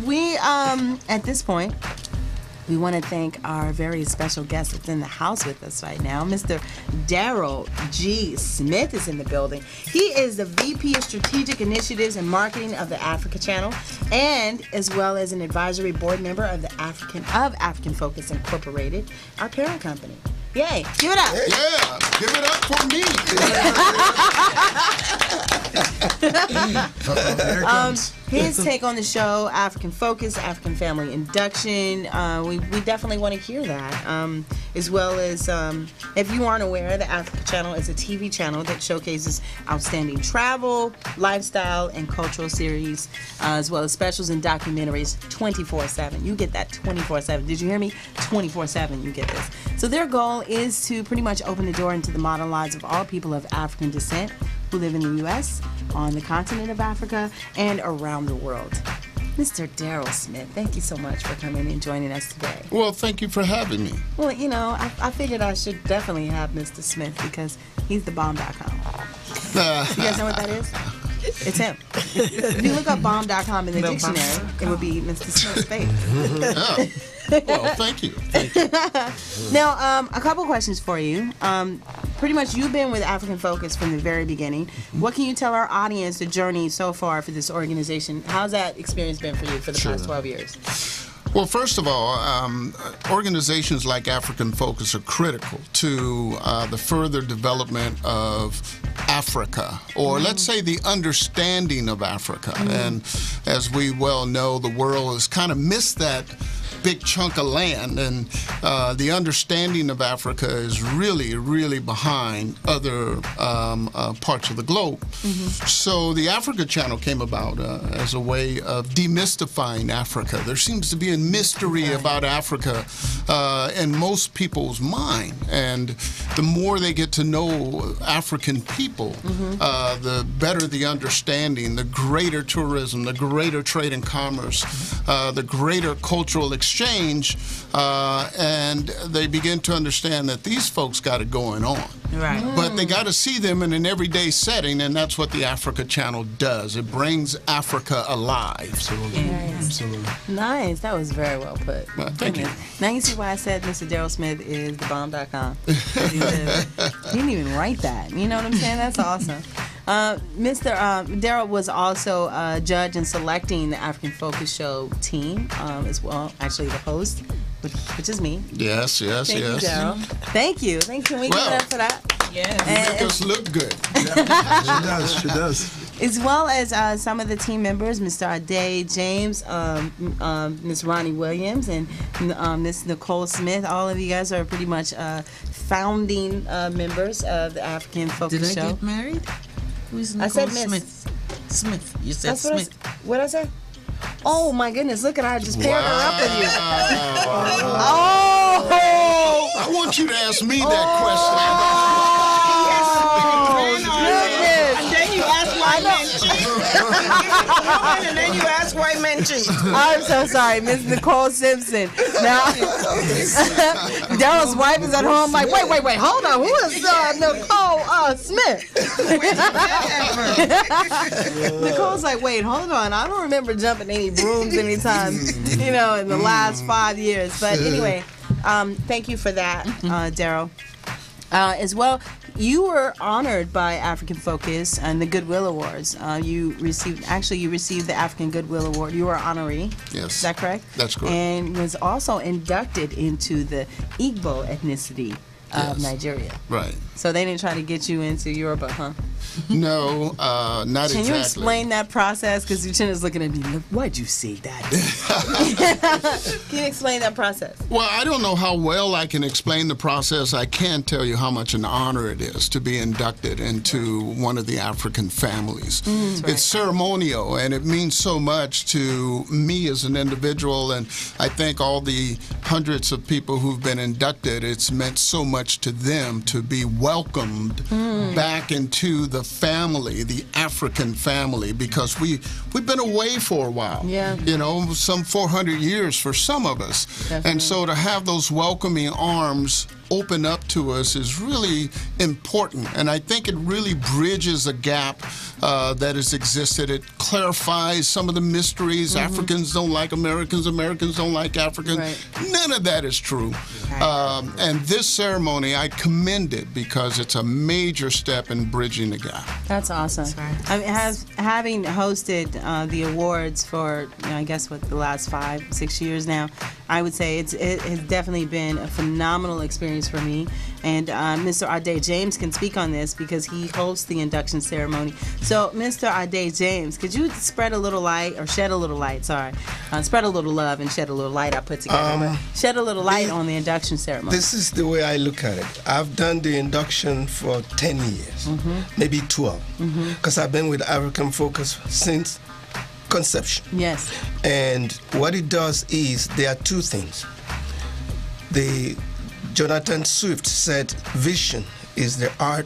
We, at this point, we want to thank our very special guest that's in the house with us right now. Mr. Daryl G. Smith is in the building. He is the VP of Strategic Initiatives and Marketing of the Africa Channel, and as well as an advisory board member of the African Focus Incorporated, our parent company. Yay! Give it up. Yeah, give it up for me. Here it comes. His take on the show, African Focus, African Family Induction. We definitely want to hear that. As well as, if you aren't aware, the Africa Channel is a TV channel that showcases outstanding travel, lifestyle, and cultural series, as well as specials and documentaries 24/7. You get that 24/7. Did you hear me? 24/7, you get this. So their goal is to pretty much open the door into the modern lives of all people of African descent who live in the U.S., on the continent of Africa, and around the world. Mr. Daryl Smith, thank you so much for coming and joining us today. Well, thank you for having me. Well, you know, I figured I should definitely have Mr. Smith because he's the bomb.com. You guys know what that is? It's him. If you look up bomb.com in the dictionary, it would be Mr. Smith's face. Well, thank you. Now, a couple questions for you. Pretty much you've been with African Focus from the very beginning. What can you tell our audience the journey so far for this organization? How's that experience been for you for the past 12 years? Well, first of all, organizations like African Focus are critical to the further development of Africa, or let's say the understanding of Africa. And as we well know, the world has kind of missed that big chunk of land, and the understanding of Africa is really, really behind other parts of the globe. So the Africa Channel came about as a way of demystifying Africa. There seems to be a mystery about Africa in most people's mind, and the more they get to know African people, the better the understanding, the greater tourism, the greater trade and commerce, the greater cultural exchange, and they begin to understand that these folks got it going on. Right. But they got to see them in an everyday setting, and that's what the Africa Channel does. It brings Africa alive. Absolutely. Absolutely. Nice. That was very well put. Thank you. Now you see why I said Mr. Daryl Smith is the bomb.com. He didn't even write that. You know what I'm saying? That's awesome. Mr. Daryl was also a judge in selecting the African Focus Show team as well, actually the host which is me. Yes, yes, Thank yes. you, Daryl. Thank you. Can we give it up for that? Yes. You make us look good. She does. As well as some of the team members, Mr. Ade James, Miss Ronnie Williams, and Miss Nicole Smith. All of you guys are pretty much founding members of the African Focus Show. Did I get married? Who's Nicole I said Miss Smith? Smith. You said That's what Smith. What I say? Oh my goodness! Look at her. I just paired her up with you. Oh! I want you to ask me that question. And then you ask white men And then you ask white men cheat. I'm so sorry, Miss Nicole Simpson. Now, Daryl's wife is at home like, wait, hold on. Who is Nicole Smith? Nicole's like, wait, hold on. I don't remember jumping any brooms anytime, in the last 5 years. But anyway, thank you for that, Daryl. As well, you were honored by African Focus and the Goodwill Awards. You received the African Goodwill Award. You were an honoree. Yes. Is that correct? That's correct. And was also inducted into the Igbo ethnicity of Nigeria. Right. So they didn't try to get you into Yoruba, huh? No, not exactly. Can you explain that process? Because Uchenna's looking at me, why'd you say that? Can you explain that process? Well, I don't know how well I can explain the process. I can tell you how much an honor it is to be inducted into one of the African families. It's ceremonial, and it means so much to me as an individual, and I think all the hundreds of people who've been inducted, it's meant so much to them to be welcomed back into the family, the African family, because we've been away for a while. Yeah. Some 400 years for some of us. Definitely. And so to have those welcoming arms open up to us is really important. And I think it really bridges a gap that has existed. It clarifies some of the mysteries. Africans don't like Americans. Americans don't like Africans. Right. None of that is true. And this ceremony, I commend it because it's a major step in bridging the gap. That's awesome. I mean, having hosted the awards for, I guess, the last 5-6 years now, I would say it has definitely been a phenomenal experience for me. And Mr. Ade James can speak on this because he hosts the induction ceremony. So, Mr. Ade James, could you spread a little light, or shed a little light, spread a little love and shed a little light, I put together, but shed a little light on the induction ceremony. This is the way I look at it. I've done the induction for 10 years, maybe 12, because I've been with African Focus since conception. Yes. And what it does is there are two things. Jonathan Swift said vision is the art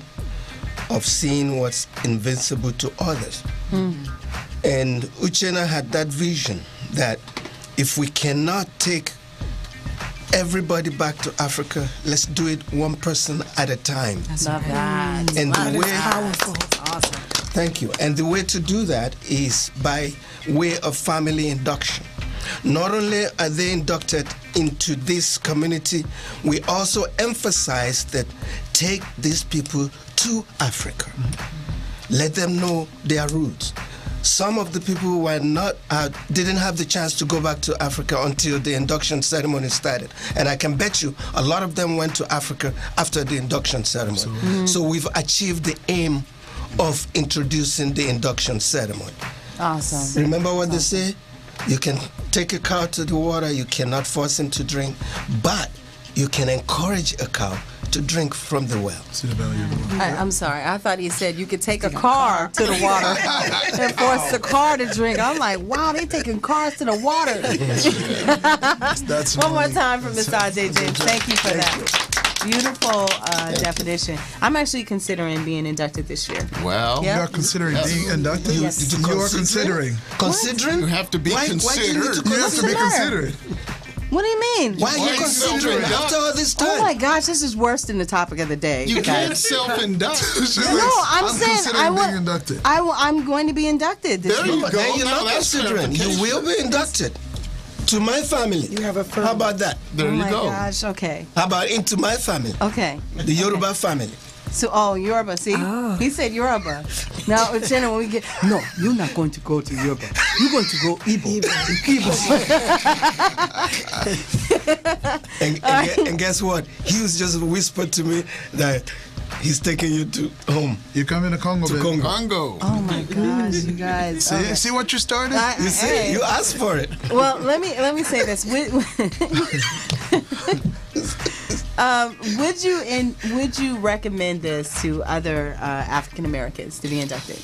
of seeing what's invincible to others. And Uchenna had that vision that if we cannot take everybody back to Africa, let's do it one person at a time. Love that. And the way, powerful. Awesome. Thank you. And the way to do that is by way of family induction. Not only are they inducted into this community, we also emphasize that take these people to Africa. Let them know their roots. Some of the people who were not didn't have the chance to go back to Africa until the induction ceremony started. And I can bet you a lot of them went to Africa after the induction ceremony. So we've achieved the aim of introducing the induction ceremony. Awesome. Remember what they say? You can take a cow to the water, you cannot force him to drink, but you can encourage a cow to drink from the well. See the value of the water. I'm sorry. I thought he said you could take a car to the water and force the car to drink. I'm like, wow, they taking cars to the water. That's One more time for Mr. Ade James. Thank you for that. Beautiful definition. I'm actually considering being inducted this year. Well, Yep. You are considering being inducted? Yes. Did You are consider? considering. Considering? You have to be Why do you need considered. to You have to be the matter? considered. What do you mean? Why are you Why considering self-induct? after all this time? Oh my gosh, this is worse than the topic of the day. You guys. can't self-induct. No, I'm saying considering being inducted. I'm going to be inducted this There year. you go. Then you're Now not that's considering. You clarification. will be inducted to my family. You have a firm. How about that? There Oh you my go. gosh, okay. How about into my family? Okay. The Yoruba family. So, Yoruba, see? He said Yoruba. Now, Jenna, when we get... No, you're not going to go to Yoruba. You're going to go Igbo. And guess what? He was just whispered to me that he's taking you to home. You're coming to Congo, baby. Congo. Oh my gosh, you guys. See what you started? You see, Hey. you asked for it. Well, let me say this. Would you recommend this to other African Americans to be inducted?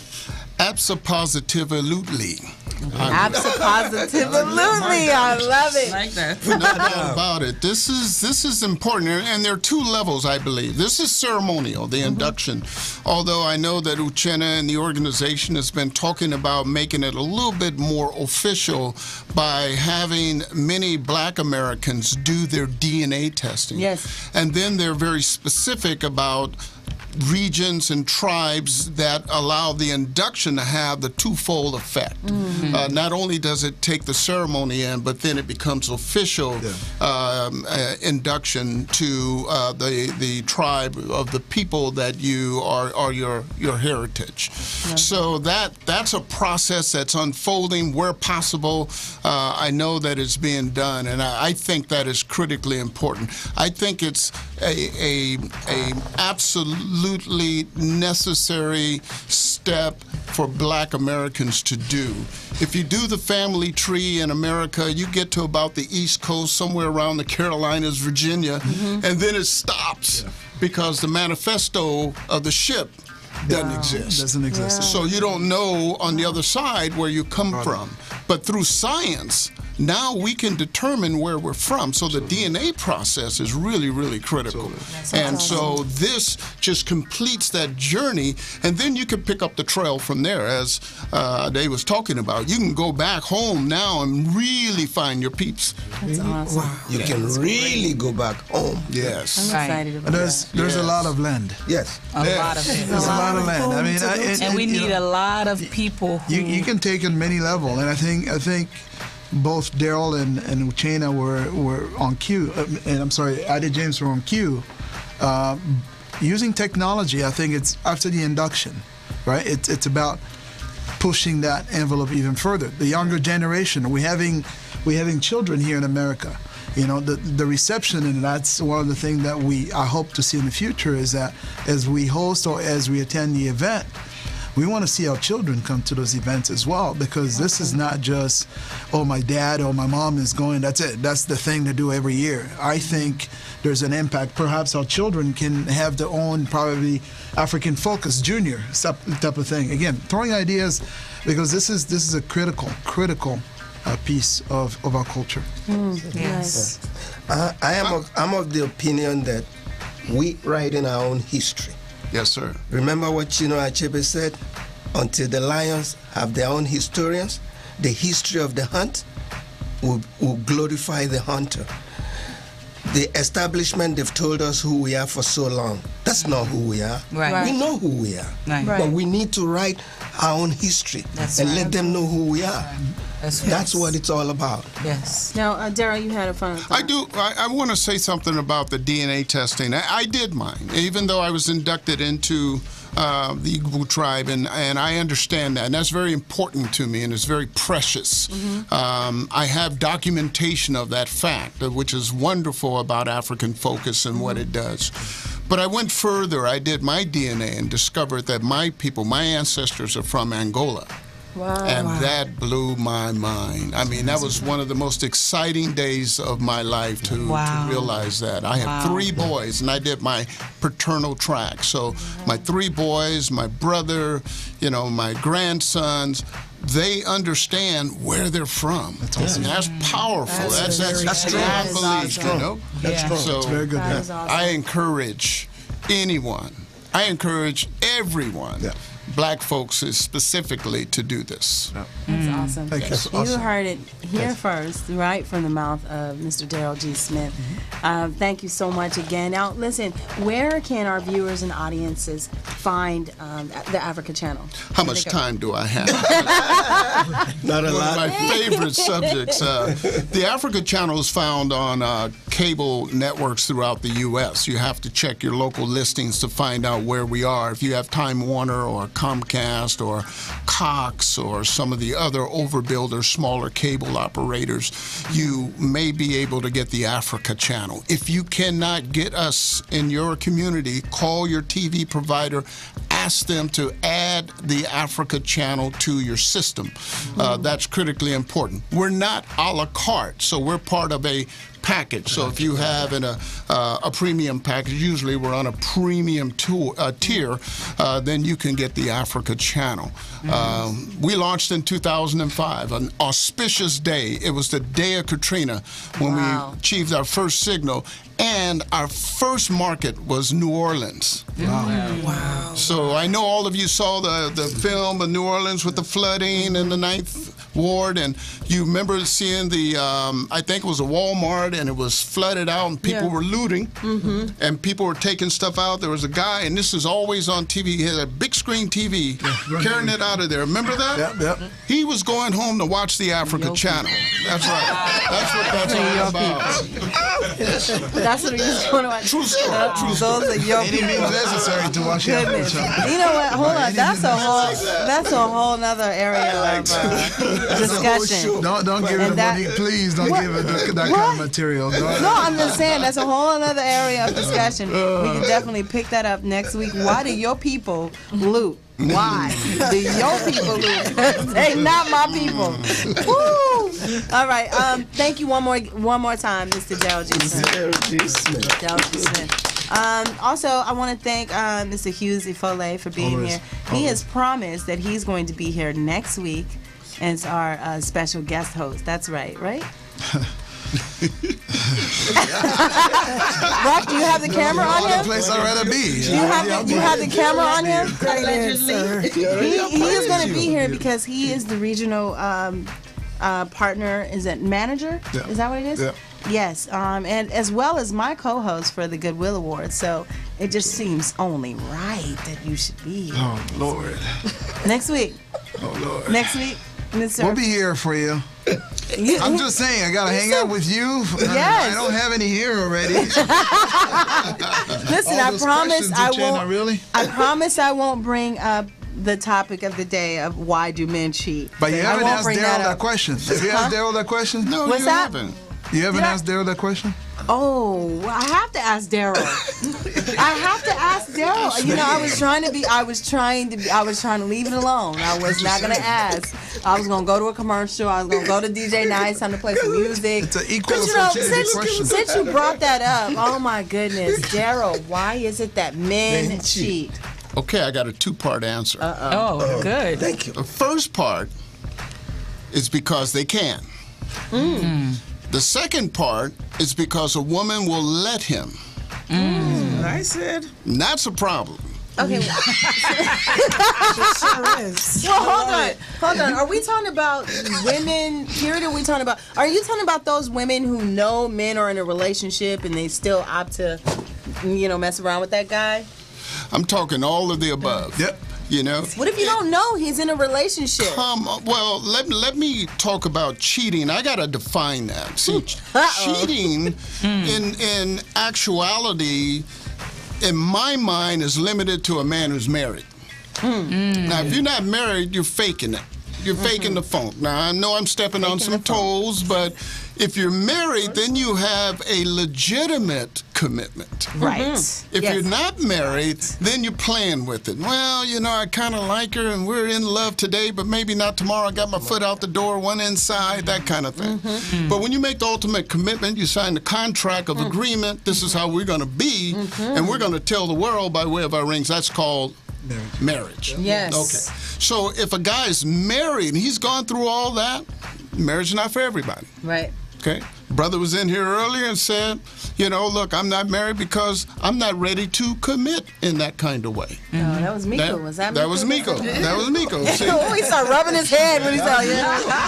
Abso-positively. Abso-positively. I love it. Like that. No doubt about it. This is important, and there are two levels, I believe. This is ceremonial, the induction. Although I know that Uchenna and the organization has been talking about making it a little bit more official by having many Black Americans do their DNA testing. Yes. And then they're very specific about regions and tribes that allow the induction to have the twofold effect. Not only does it take the ceremony in, but then it becomes official induction to the tribe of the people that you are your heritage. So that's a process that's unfolding where possible. I know that it's being done, and I think that is critically important. I think it's a absolutely necessary step for Black Americans to do. If you do the family tree in America, you get to about the East Coast, somewhere around the Carolinas, Virginia, and then it stops because the manifesto of the ship doesn't exist. Doesn't exist. So you don't know on the other side where you come from. But through science, now we can determine where we're from. So the DNA process is really, really critical. And so this just completes that journey, and then you can pick up the trail from there. As Dave was talking about, you can go back home now and really find your peeps. That's awesome. Wow. You can really go back home. Yes. I'm excited about There's a lot of land. Yes. A lot of it. There's a lot of land. I mean, And we need a lot of people who You can take it many levels, and I think both Daryl and Uchenna were on cue, and I'm sorry, Ida James were on cue. Using technology, I think it's after the induction, right? It's about pushing that envelope even further. The younger generation, we having children here in America. You know, the reception, and that's one of the things that I hope to see in the future, is that as we host or as we attend the event, we want to see our children come to those events as well, because this is not just, oh, my dad or my mom is going, that's it. That's the thing to do every year. I think there's an impact. Perhaps our children can have their own, probably African Focus Junior type of thing. Again, throwing ideas, because this is a critical piece of our culture. Yes. I'm of the opinion that we write in our own history. Yes, sir. Remember what Chino Achebe said? Until the lions have their own historians, the history of the hunt will glorify the hunter. The establishment, they've told us who we are for so long. That's not who we are. Right. We know who we are. Right. But we need to write our own history let them know who we are. That's what it's all about. Yes. Now, Daryl, you had a fun. I do. I want to say something about the DNA testing. I did mine, even though I was inducted into the Igbo tribe, and I understand that, and that's very important to me, and it's very precious. I have documentation of that fact, which is wonderful about African Focus and what it does. But I went further. I did my DNA and discovered that my people, my ancestors, are from Angola. Wow. And that blew my mind. I mean, that was one of the most exciting days of my life to realize that. I have 3 boys, and I did my paternal track. So my 3 boys, my brother, my grandsons, they understand where they're from. That's awesome. And that's powerful. That's strong belief, That's strong. So That's very good. I encourage anyone, I encourage everyone, Black folks specifically, to do this. That's awesome. Thank you. You heard it here first, right from the mouth of Mr. Daryl G. Smith. Thank you so much again. Now, listen, where can our viewers and audiences find the Africa Channel? How much time do I have? Not a One lot. of my favorite subjects. The Africa Channel is found on cable networks throughout the U.S. You have to check your local listings to find out where we are. If you have Time Warner or Comcast or Cox or some of the other overbuilders, smaller cable operators, you may be able to get the Africa channel. If you cannot get us in your community, call your TV provider, ask them to add the Africa channel to your system. That's critically important. We're not a la carte, so we're part of a package. So if you have a premium package, usually we're on a premium tier, then you can get the Africa channel. We launched in 2005, an auspicious day. It was the day of Katrina when we achieved our first signal, and our first market was New Orleans. Wow. So I know all of you saw the film of New Orleans with the flooding in the 9th Ward, and you remember seeing the, I think it was a Walmart, and it was flooded out, and people were looting, and people were taking stuff out. There was a guy, and this is always on TV, he had a big screen TV, carrying it out of there. Remember that? Yep. He was going home to watch the Africa channel. That's right. That's what that's all about. That's what he's going to watch. True story. True story. Those are your Any means people. necessary to watch the Africa Goodness. channel. You know what? Hold on. That's a whole nother area of discussion. Don't give it money, please. Don't give it that kind of material. No, I'm just saying that's a whole other area of discussion. We can definitely pick that up next week. Why do your people loot? Why do your people loot? They not my people. Woo! All right. Thank you one more time, Mr. Daryl G. Smith. Daryl G. Smith. Also, I want to thank Mr. Hughes Ifole for being here. He has promised that he's going to be here next week as our special guest host. That's right? Rock, do you have the camera on him? Place I'd rather be. Do you have the camera on him? He is going to be here because he is the regional partner. Is it manager? Yeah. Is that what it is? Yeah. Yes, and as well as my co-host for the Goodwill Awards. So it just seems only right that you should be here. Oh, Lord. Next week. Oh, Lord. Next week, Mr. We'll be here for you. I'm just saying, I gotta hang out with you. Yes. I don't have any here already. Listen, All I those promise questions, I Uchenna, won't. really? I promise I won't bring up the topic of the day of why do men cheat. But you I haven't won't asked bring Daryl that up. question. Have you asked Daryl that question? No, What's you that? haven't. You haven't Did I- asked Daryl that question? Oh, I have to ask Daryl. I have to ask Daryl. You know, I was trying to leave it alone. I was not gonna ask. I was gonna go to a commercial. I was gonna go to DJ Nice, time to play some music. It's an equal But you know, opportunity question. since you brought that up, oh my goodness, Daryl, why is it that men cheat? Okay, I got a two-part answer. Oh, good. Thank you. The first part is because they can. The second part is because a woman will let him. I said. And that's a problem. Okay. Well, hold on. Are we talking about women? Period. Are we talking about? Are you talking about those women who know men are in a relationship and they still opt to, mess around with that guy? I'm talking all of the above. Yep. You know. What if you don't know he's in a relationship? Well, let me talk about cheating. I gotta define that. See, cheating in actuality, in my mind, is limited to a man who's married. Now, if you're not married, you're faking it. You're faking the funk. Now, I know I'm stepping on some toes, but if you're married, then you have a legitimate commitment. Right. If you're not married, then you're playing with it. Well, I kind of like her and we're in love today, but maybe not tomorrow. I got my foot out the door, one inside, that kind of thing. But when you make the ultimate commitment, you sign the contract of agreement. This is how we're going to be, and we're going to tell the world by way of our rings. That's called marriage. Yes. Okay. So if a guy is married and he's gone through all that, marriage is not for everybody. Right. Okay. Brother was in here earlier and said, look, I'm not married because I'm not ready to commit in that kind of way. No, that was Miko. Was that Miko? That was Miko. That was Miko. See? Oh, he started rubbing his head when he saw you.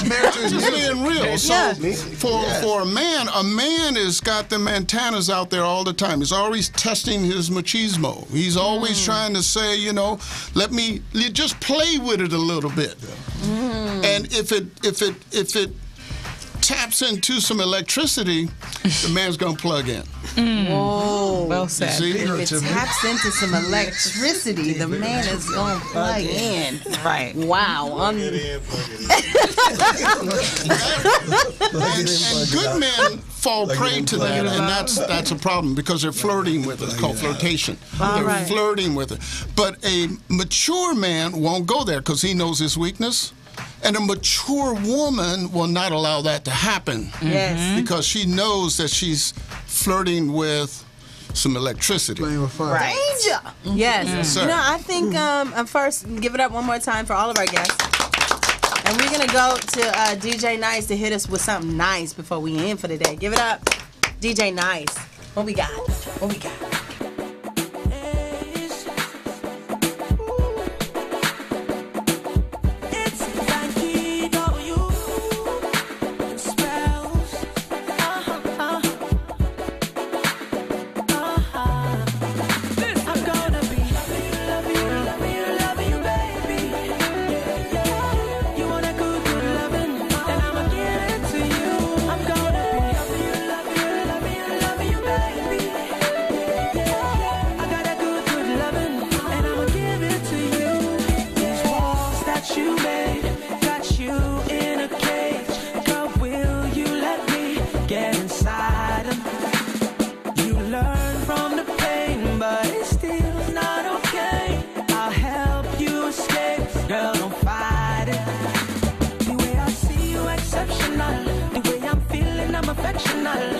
Marriage is just being real. So for a man has got them antennas out there all the time. He's always testing his machismo. He's always trying to say, let me just play with it a little bit. And if it taps into some electricity, the man's gonna plug in. Whoa. Well said. See? If it taps into some electricity, the man is going to plug in. Right. Wow. And good men fall prey to that, and that's a problem because they're flirting with it. It's called flirtation. They're flirting with it. But a mature man won't go there because he knows his weakness. And a mature woman will not allow that to happen. Yes. Because she knows that she's flirting with some electricity. Playing with fire. Danger. Yes. Yes, sir. You know, I think first, give it up one more time for all of our guests. And we're going to go to DJ Nice to hit us with something nice before we end for the day. Give it up, DJ Nice. What we got? What we got?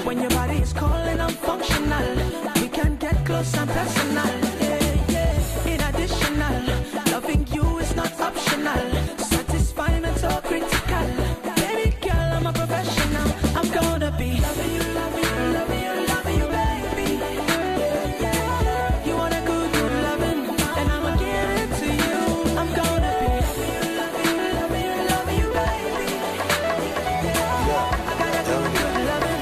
When your body is calling, I'm functional. We can get close and personal. Yeah, yeah. In additional, loving you is not optional. Satisfying and so critical. Baby girl, I'm a professional. I'm gonna be loving you, loving you, loving you, loving you, baby. Yeah, yeah. You want a good, good loving, and I'ma give it to you. I'm gonna be loving you, loving you, loving you, loving you, baby. I got a good, good loving.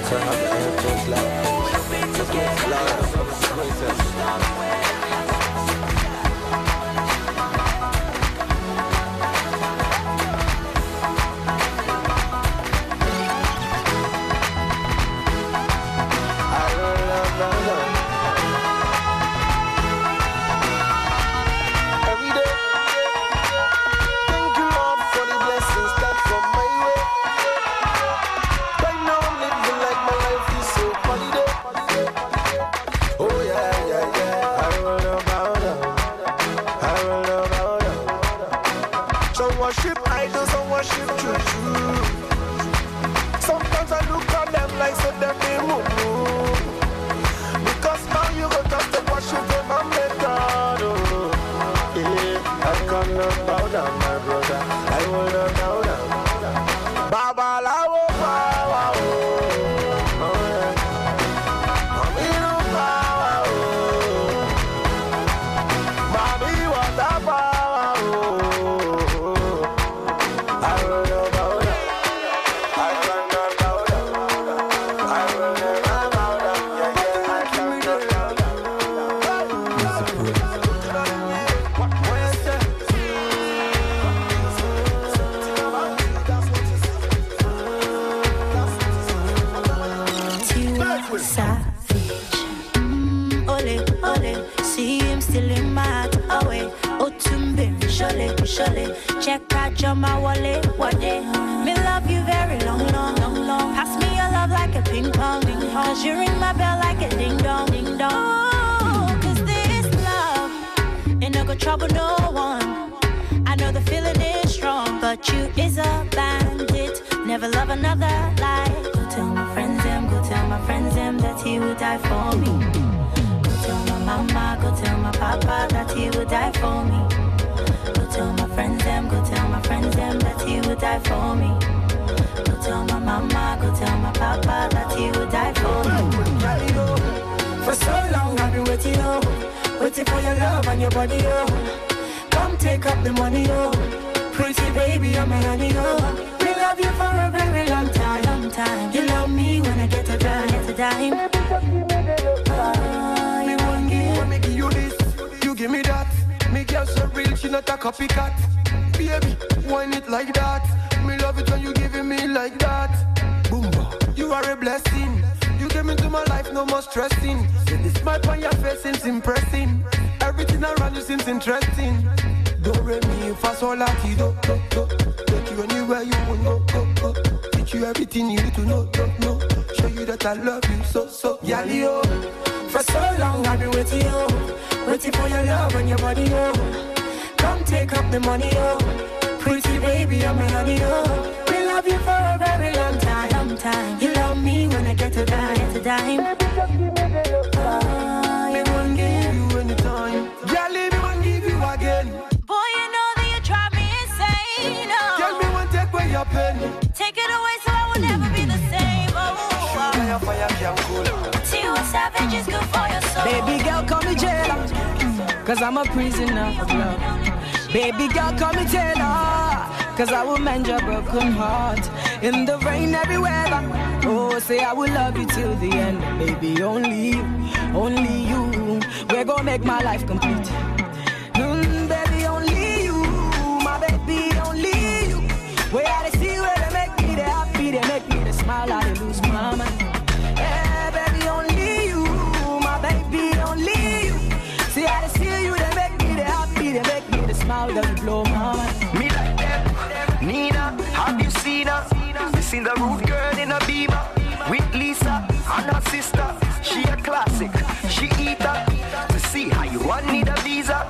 Turn up the air just like every day. Thank you, Lord, for the blessings that come my way. Right now I'm living like my life is so holiday. Oh yeah, yeah, yeah. I roll about them. I roll about them. Some worship idols, some worship choo-choo. Sometimes I look at them like so them they move. Because now you go just to worship them and make God. Oh, yeah. I cannot bow down, my brother. I will not bow down. Baba Lawo, Baba, oh, yeah. Aminu, Baba, oh. Mami, what a Baba, oh. I will not bow down. I cannot bow down. I will never bow down. Yeah, yeah, I cannot bow down. Savage. Ole, ole, see him still in my heart. Away, Otumbe, Shole, Shole. Check out your my wallet, what day? Me love you very long, long, long, long. Pass me your love like a ping pong, ding pong. 'Cause you ring my bell like a ding dong, ding dong. Oh, 'cause this love ain't no go trouble no one. I know the feeling is strong, but you is a bandit. Never love another like. Go tell my friends them, go tell my friends them that he would die for me. Go tell my mama, go tell my papa that he would die for me. Go tell my friends them, go tell my friends them that he would die for me. Go tell my mama, go tell my papa that he would die for me. For so long I've been waiting, oh, waiting for your love and your body, oh. Come take up the money, oh. Pretty baby, I'm a honey, oh. We love you for a very long time, long time. You love me when I get a dime, get a dime. Me one give, when me give you this, you give me that. Me girl so real, she not a copycat. Baby, wine it like that. Me love it it when you giving me like that. Boomba, you are a blessing. You came into my life, no more stressing. See the smile on your face seems impressing. Everything around you seems interesting. Don't rate me if I saw like you do. Take you anywhere you want go. Teach you everything you need to know. Show you that I love you so. Yali, for so long I've been waiting, waiting for your love and your body, Come take up the money, Pretty baby, I'm a honey, We love you for a very long time. You love me when I get to dime. Me won't give you anytime. Girl, me won't give you again. Boy, you know that you drive me insane. Girl, me won't take away your pain. Take it away so I will never be the same. Fire can cool. To a savage is good for your soul. Baby girl, call me jailer, cause I'm a prisoner of love. Baby girl, call me Taylor, cause I will mend your broken heart. In the rain, every weather. Oh, say I will love you till the end. Baby, only you. We're gonna make my life complete. Baby, only you. My baby, only you. Where I see where they make me the happy, they make me the smile, I lose my mind. Yeah, baby, only you. My baby, only you. See I see you, they make me the happy, they make me the smile, they blow my mind. Me like them. Nina, have you seen her? You seen the rude girl in a beamer with Lisa and her sister. She a classic, she eat her. To see how you want need a visa.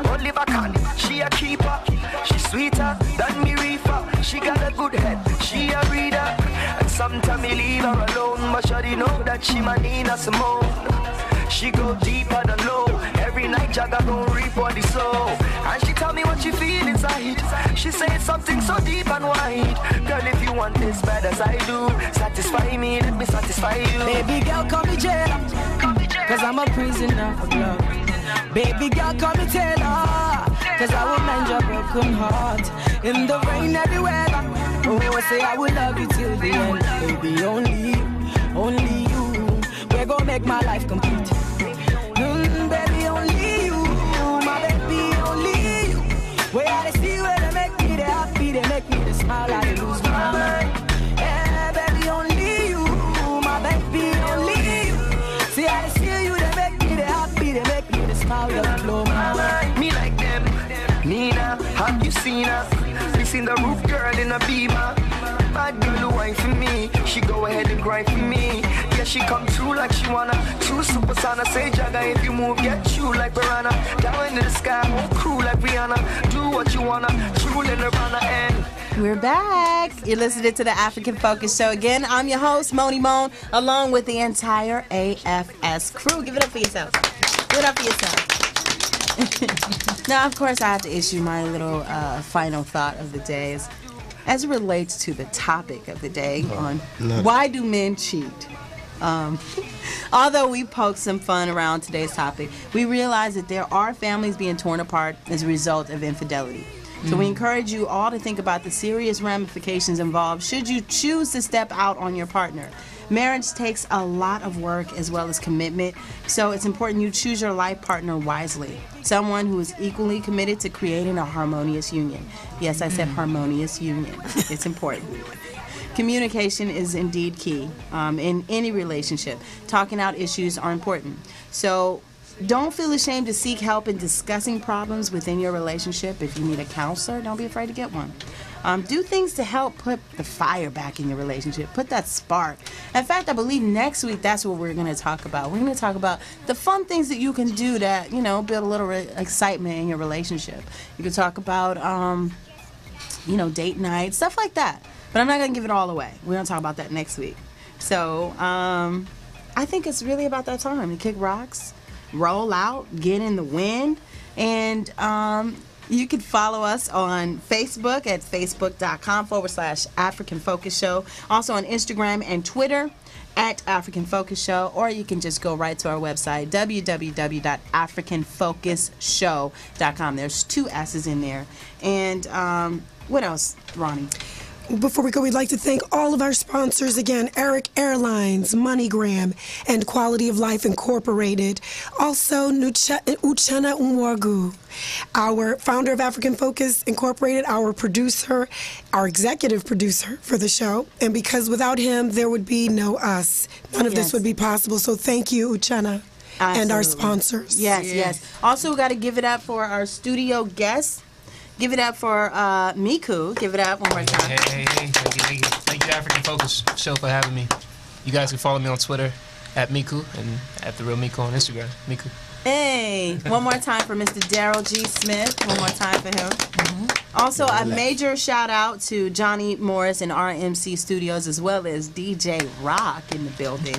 Oliver Can, she a keeper. She sweeter than me reefer. She got a good head, she a reader. And sometimes me leave her alone, but she know that she my Nina Simone. She go deeper than low. Every night Jagga gon' reap what the soul. And she tell me what she feel inside. She say something so deep and wide. Girl, if you want this bad as I do, satisfy me, let me satisfy you. Baby girl, call me jailer, cause I'm a prisoner of love. Baby girl, call me Taylor, cause I will mend your broken heart. In the rain, every weather. Oh, say I will love you till the end. Baby, only you. We're gonna make my life complete. Baby, only you. My baby, only you. Where I see where they make me the happy, they make me the smile, I lose my mind. Yeah, baby, only you. My baby, only you. See I see you, they make me the happy, they make me the smile, they blow my mind. Me like them. Nina, have you seen her? We seen the roof girl in a beamer. Bad girl who whine for me. She go ahead and grind for me. Yeah, she come through like she wanna. True super sana. Say Jagga, if you move, get you like Piranha. Down into the sky, whole crew like Rihanna. Do what you wanna. True in Nirvana and We're back. You're listening to the African Focus Show. Again, I'm your host, Moni Moan, along with the entire AFS crew. Give it up for yourself. Give it up for yourself. Now, of course, I have to issue my little final thought of the day as it relates to the topic of the day on why do men cheat. Although we poked some fun around today's topic, we realize that there are families being torn apart as a result of infidelity. So we encourage you all to think about the serious ramifications involved should you choose to step out on your partner. Marriage takes a lot of work as well as commitment, so it's important you choose your life partner wisely. Someone who is equally committed to creating a harmonious union. Yes, I said harmonious union. It's important. Communication is indeed key in any relationship. Talking out issues are important. So don't feel ashamed to seek help in discussing problems within your relationship. If you need a counselor, don't be afraid to get one. Do things to help put the fire back in your relationship. Put that spark. In fact, I believe next week that's what we're going to talk about. We're going to talk about the fun things that you can do that, build a little excitement in your relationship. You can talk about, date night, stuff like that. But I'm not going to give it all away. We're going to talk about that next week. So I think it's really about that time to kick rocks, roll out, get in the wind, and you can follow us on Facebook at facebook.com/African Focus Show. Also on Instagram and Twitter at African Focus Show, or you can just go right to our website, www.africanfocusshow.com. There's 2 S's in there. And what else, Ronnie? Before we go, we'd like to thank all of our sponsors again: Eric Airlines, MoneyGram, and Quality of Life Incorporated. Also, Uchenna Nwogu, our founder of African Focus Incorporated, our producer, our executive producer for the show. And because without him, there would be no us. None of this would be possible. So thank you, Uchenna, and our sponsors. Yes. Also, we got to give it up for our studio guests. Give it up for Miku. Give it up one more time. Hey. Thank you, African Focus Show, for having me. You guys can follow me on Twitter at Miku and at The Real Miku on Instagram. Miku. Hey, one more time for Mr. Daryl G. Smith. One more time for him. Also, a major shout out to Johnny Morris and RMC Studios, as well as DJ Rock in the building.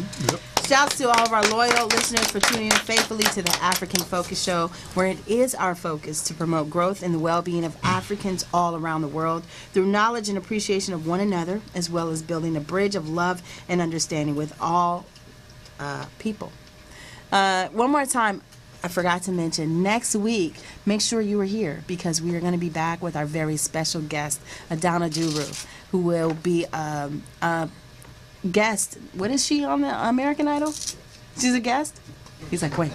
Shouts to all of our loyal listeners for tuning in faithfully to the African Focus Show, where it is our focus to promote growth and the well-being of Africans all around the world through knowledge and appreciation of one another, as well as building a bridge of love and understanding with all people. One more time, I forgot to mention, next week, make sure you are here, because we are going to be back with our very special guest, Adana Duru, who will be guest. What is she on the American Idol? She's a guest? He's like, wait.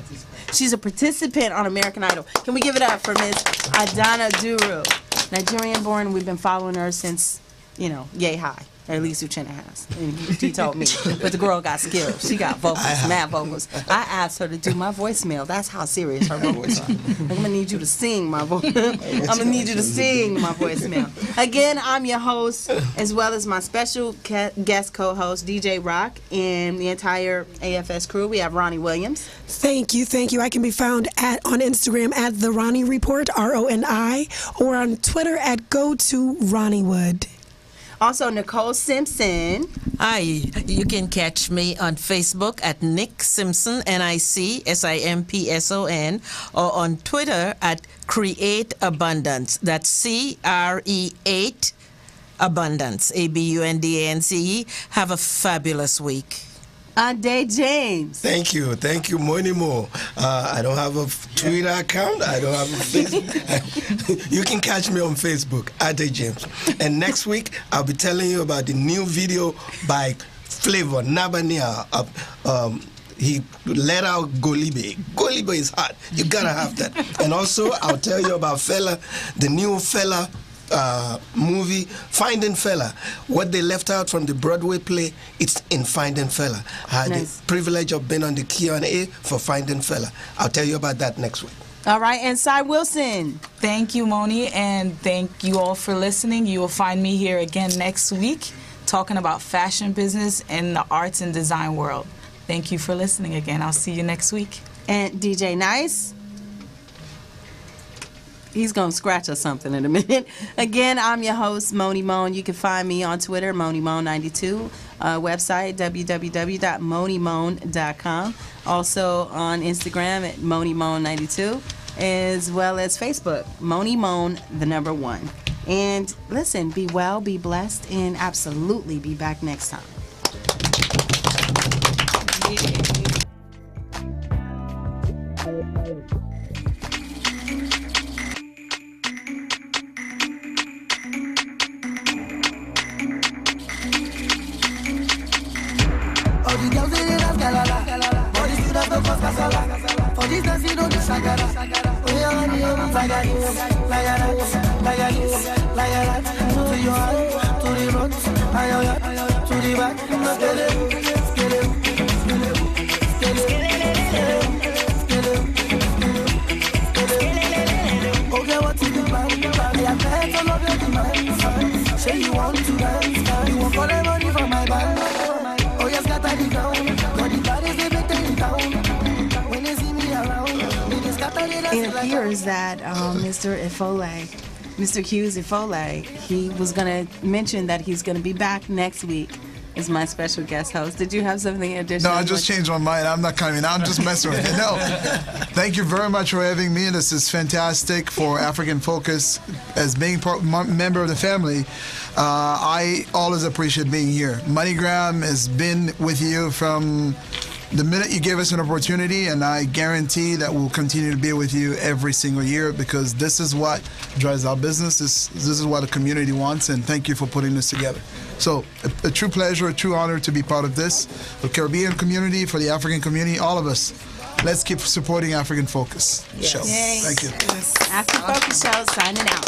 She's a participant on American Idol. Can we give it up for Miss Adana Duru? Nigerian born. We've been following her since, yay high. Or at least Uchenna has. And he told me. But the girl got skills. She got vocals, mad vocals. I asked her to do my voicemail. That's how serious her vocals are. I'm going to need you to sing my voice. I'm going to need you to sing my voicemail. Again, I'm your host, as well as my special guest co-host, DJ Rock, and the entire AFS crew. We have Ronnie Williams. Thank you. I can be found on Instagram at The Ronnie Report, RONI, or on Twitter at GoToRonniewood. Also, Nicole Simpson. Hi, you can catch me on Facebook at Nick Simpson, NICSIMPSON, or on Twitter at Create Abundance. That's CRE8 Abundance, ABUNDANCE. Have a fabulous week. Ade James. Thank you, Monimo. I don't have a Twitter account. I don't have a Facebook. You can catch me on Facebook, Ade James. And next week, I'll be telling you about the new video by Flavor Nabania. He let out Golibe. Golibe is hot. You gotta have that. And also, I'll tell you about the new Fela movie, Finding Fela. What they left out from the Broadway play, it's in Finding Fela. I had the privilege of being on the Q&A for Finding Fela. I'll tell you about that next week. All right, and Cy Wilson. Thank you, Moni, and thank you all for listening. You will find me here again next week talking about fashion business and the arts and design world. Thank you for listening again. I'll see you next week. And DJ Nice. He's going to scratch us something in a minute. Again, I'm your host, Moni Moan. You can find me on Twitter, MoniMoan92. Website, www.monimoan.com. Also on Instagram at MoniMoan92, as well as Facebook, Moni Moan, the number 1. And listen, be well, be blessed, and absolutely be back next time. All the girls they love galala, all the students don't cause casala. For this dance you know the shagara. Oh yeah, like that, to your hand, to the front, to the back, okay, what you do, man? The affect all of your demands. Say you want to dance, you want for the money from my band. Oh yes, got the ground, got the bodies they make them down. When they see me around, they just got the It appears that Mr. Ifole, Mr. Hughes Ifole, he was going to mention that he's going to be back next week as my special guest host. Did you have something additional? No, I just changed my mind. I'm not coming. I'm just messing with you. No. Thank you very much for having me. This is fantastic for African Focus. As being member of the family, I always appreciate being here. MoneyGram has been with you from the minute you gave us an opportunity, and I guarantee that we'll continue to be with you every single year, because this is what drives our business. This is what the community wants, and thank you for putting this together. So a true pleasure, a true honor to be part of this. For the Caribbean community, for the African community, all of us. Let's keep supporting African Focus Show. Yes. Thank you. African Focus Show signing out.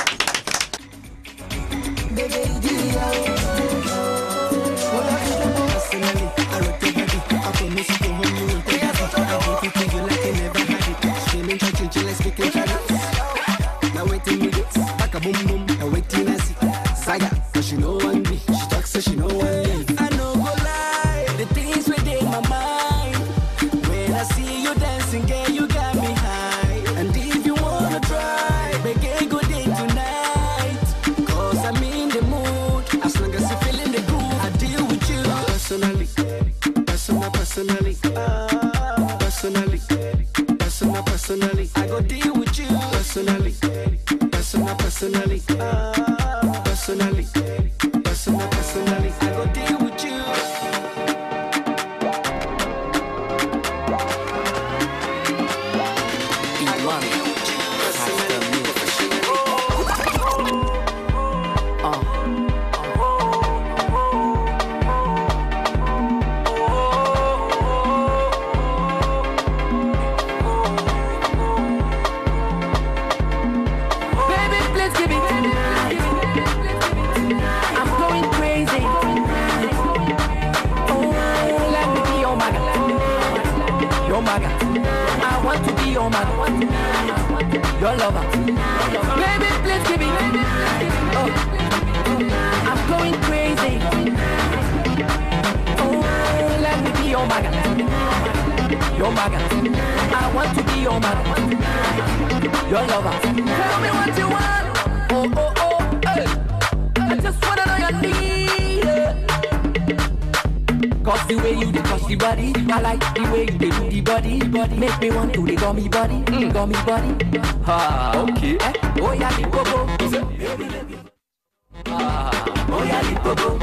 Now waiting me this, back a boom boom. Now waiting I see Saga, cause she know one me. She talks so she know one leave. I know go lie, the things within my mind. When I see you dancing, girl, you got me high. And if you wanna try, make a good day tonight. Cause I'm in the mood, as long as you're feeling the groove, I deal with you. Personally, personally, personally, I go deal with you. Personally, personally, I go deal with you. your man, your lover. Baby, please give me. Oh, I'm going crazy. Oh, let me be your man, your man. I want to be your man, your lover. Tell me what you want. Oh, oh, oh, hey. I just wanna know your need. Cause the way you touch the body, I like the way you do the body. Make me want to the gummy body, gummy body. Ah, okay. Oh yeah, the bobo. Oh yeah, the bobo.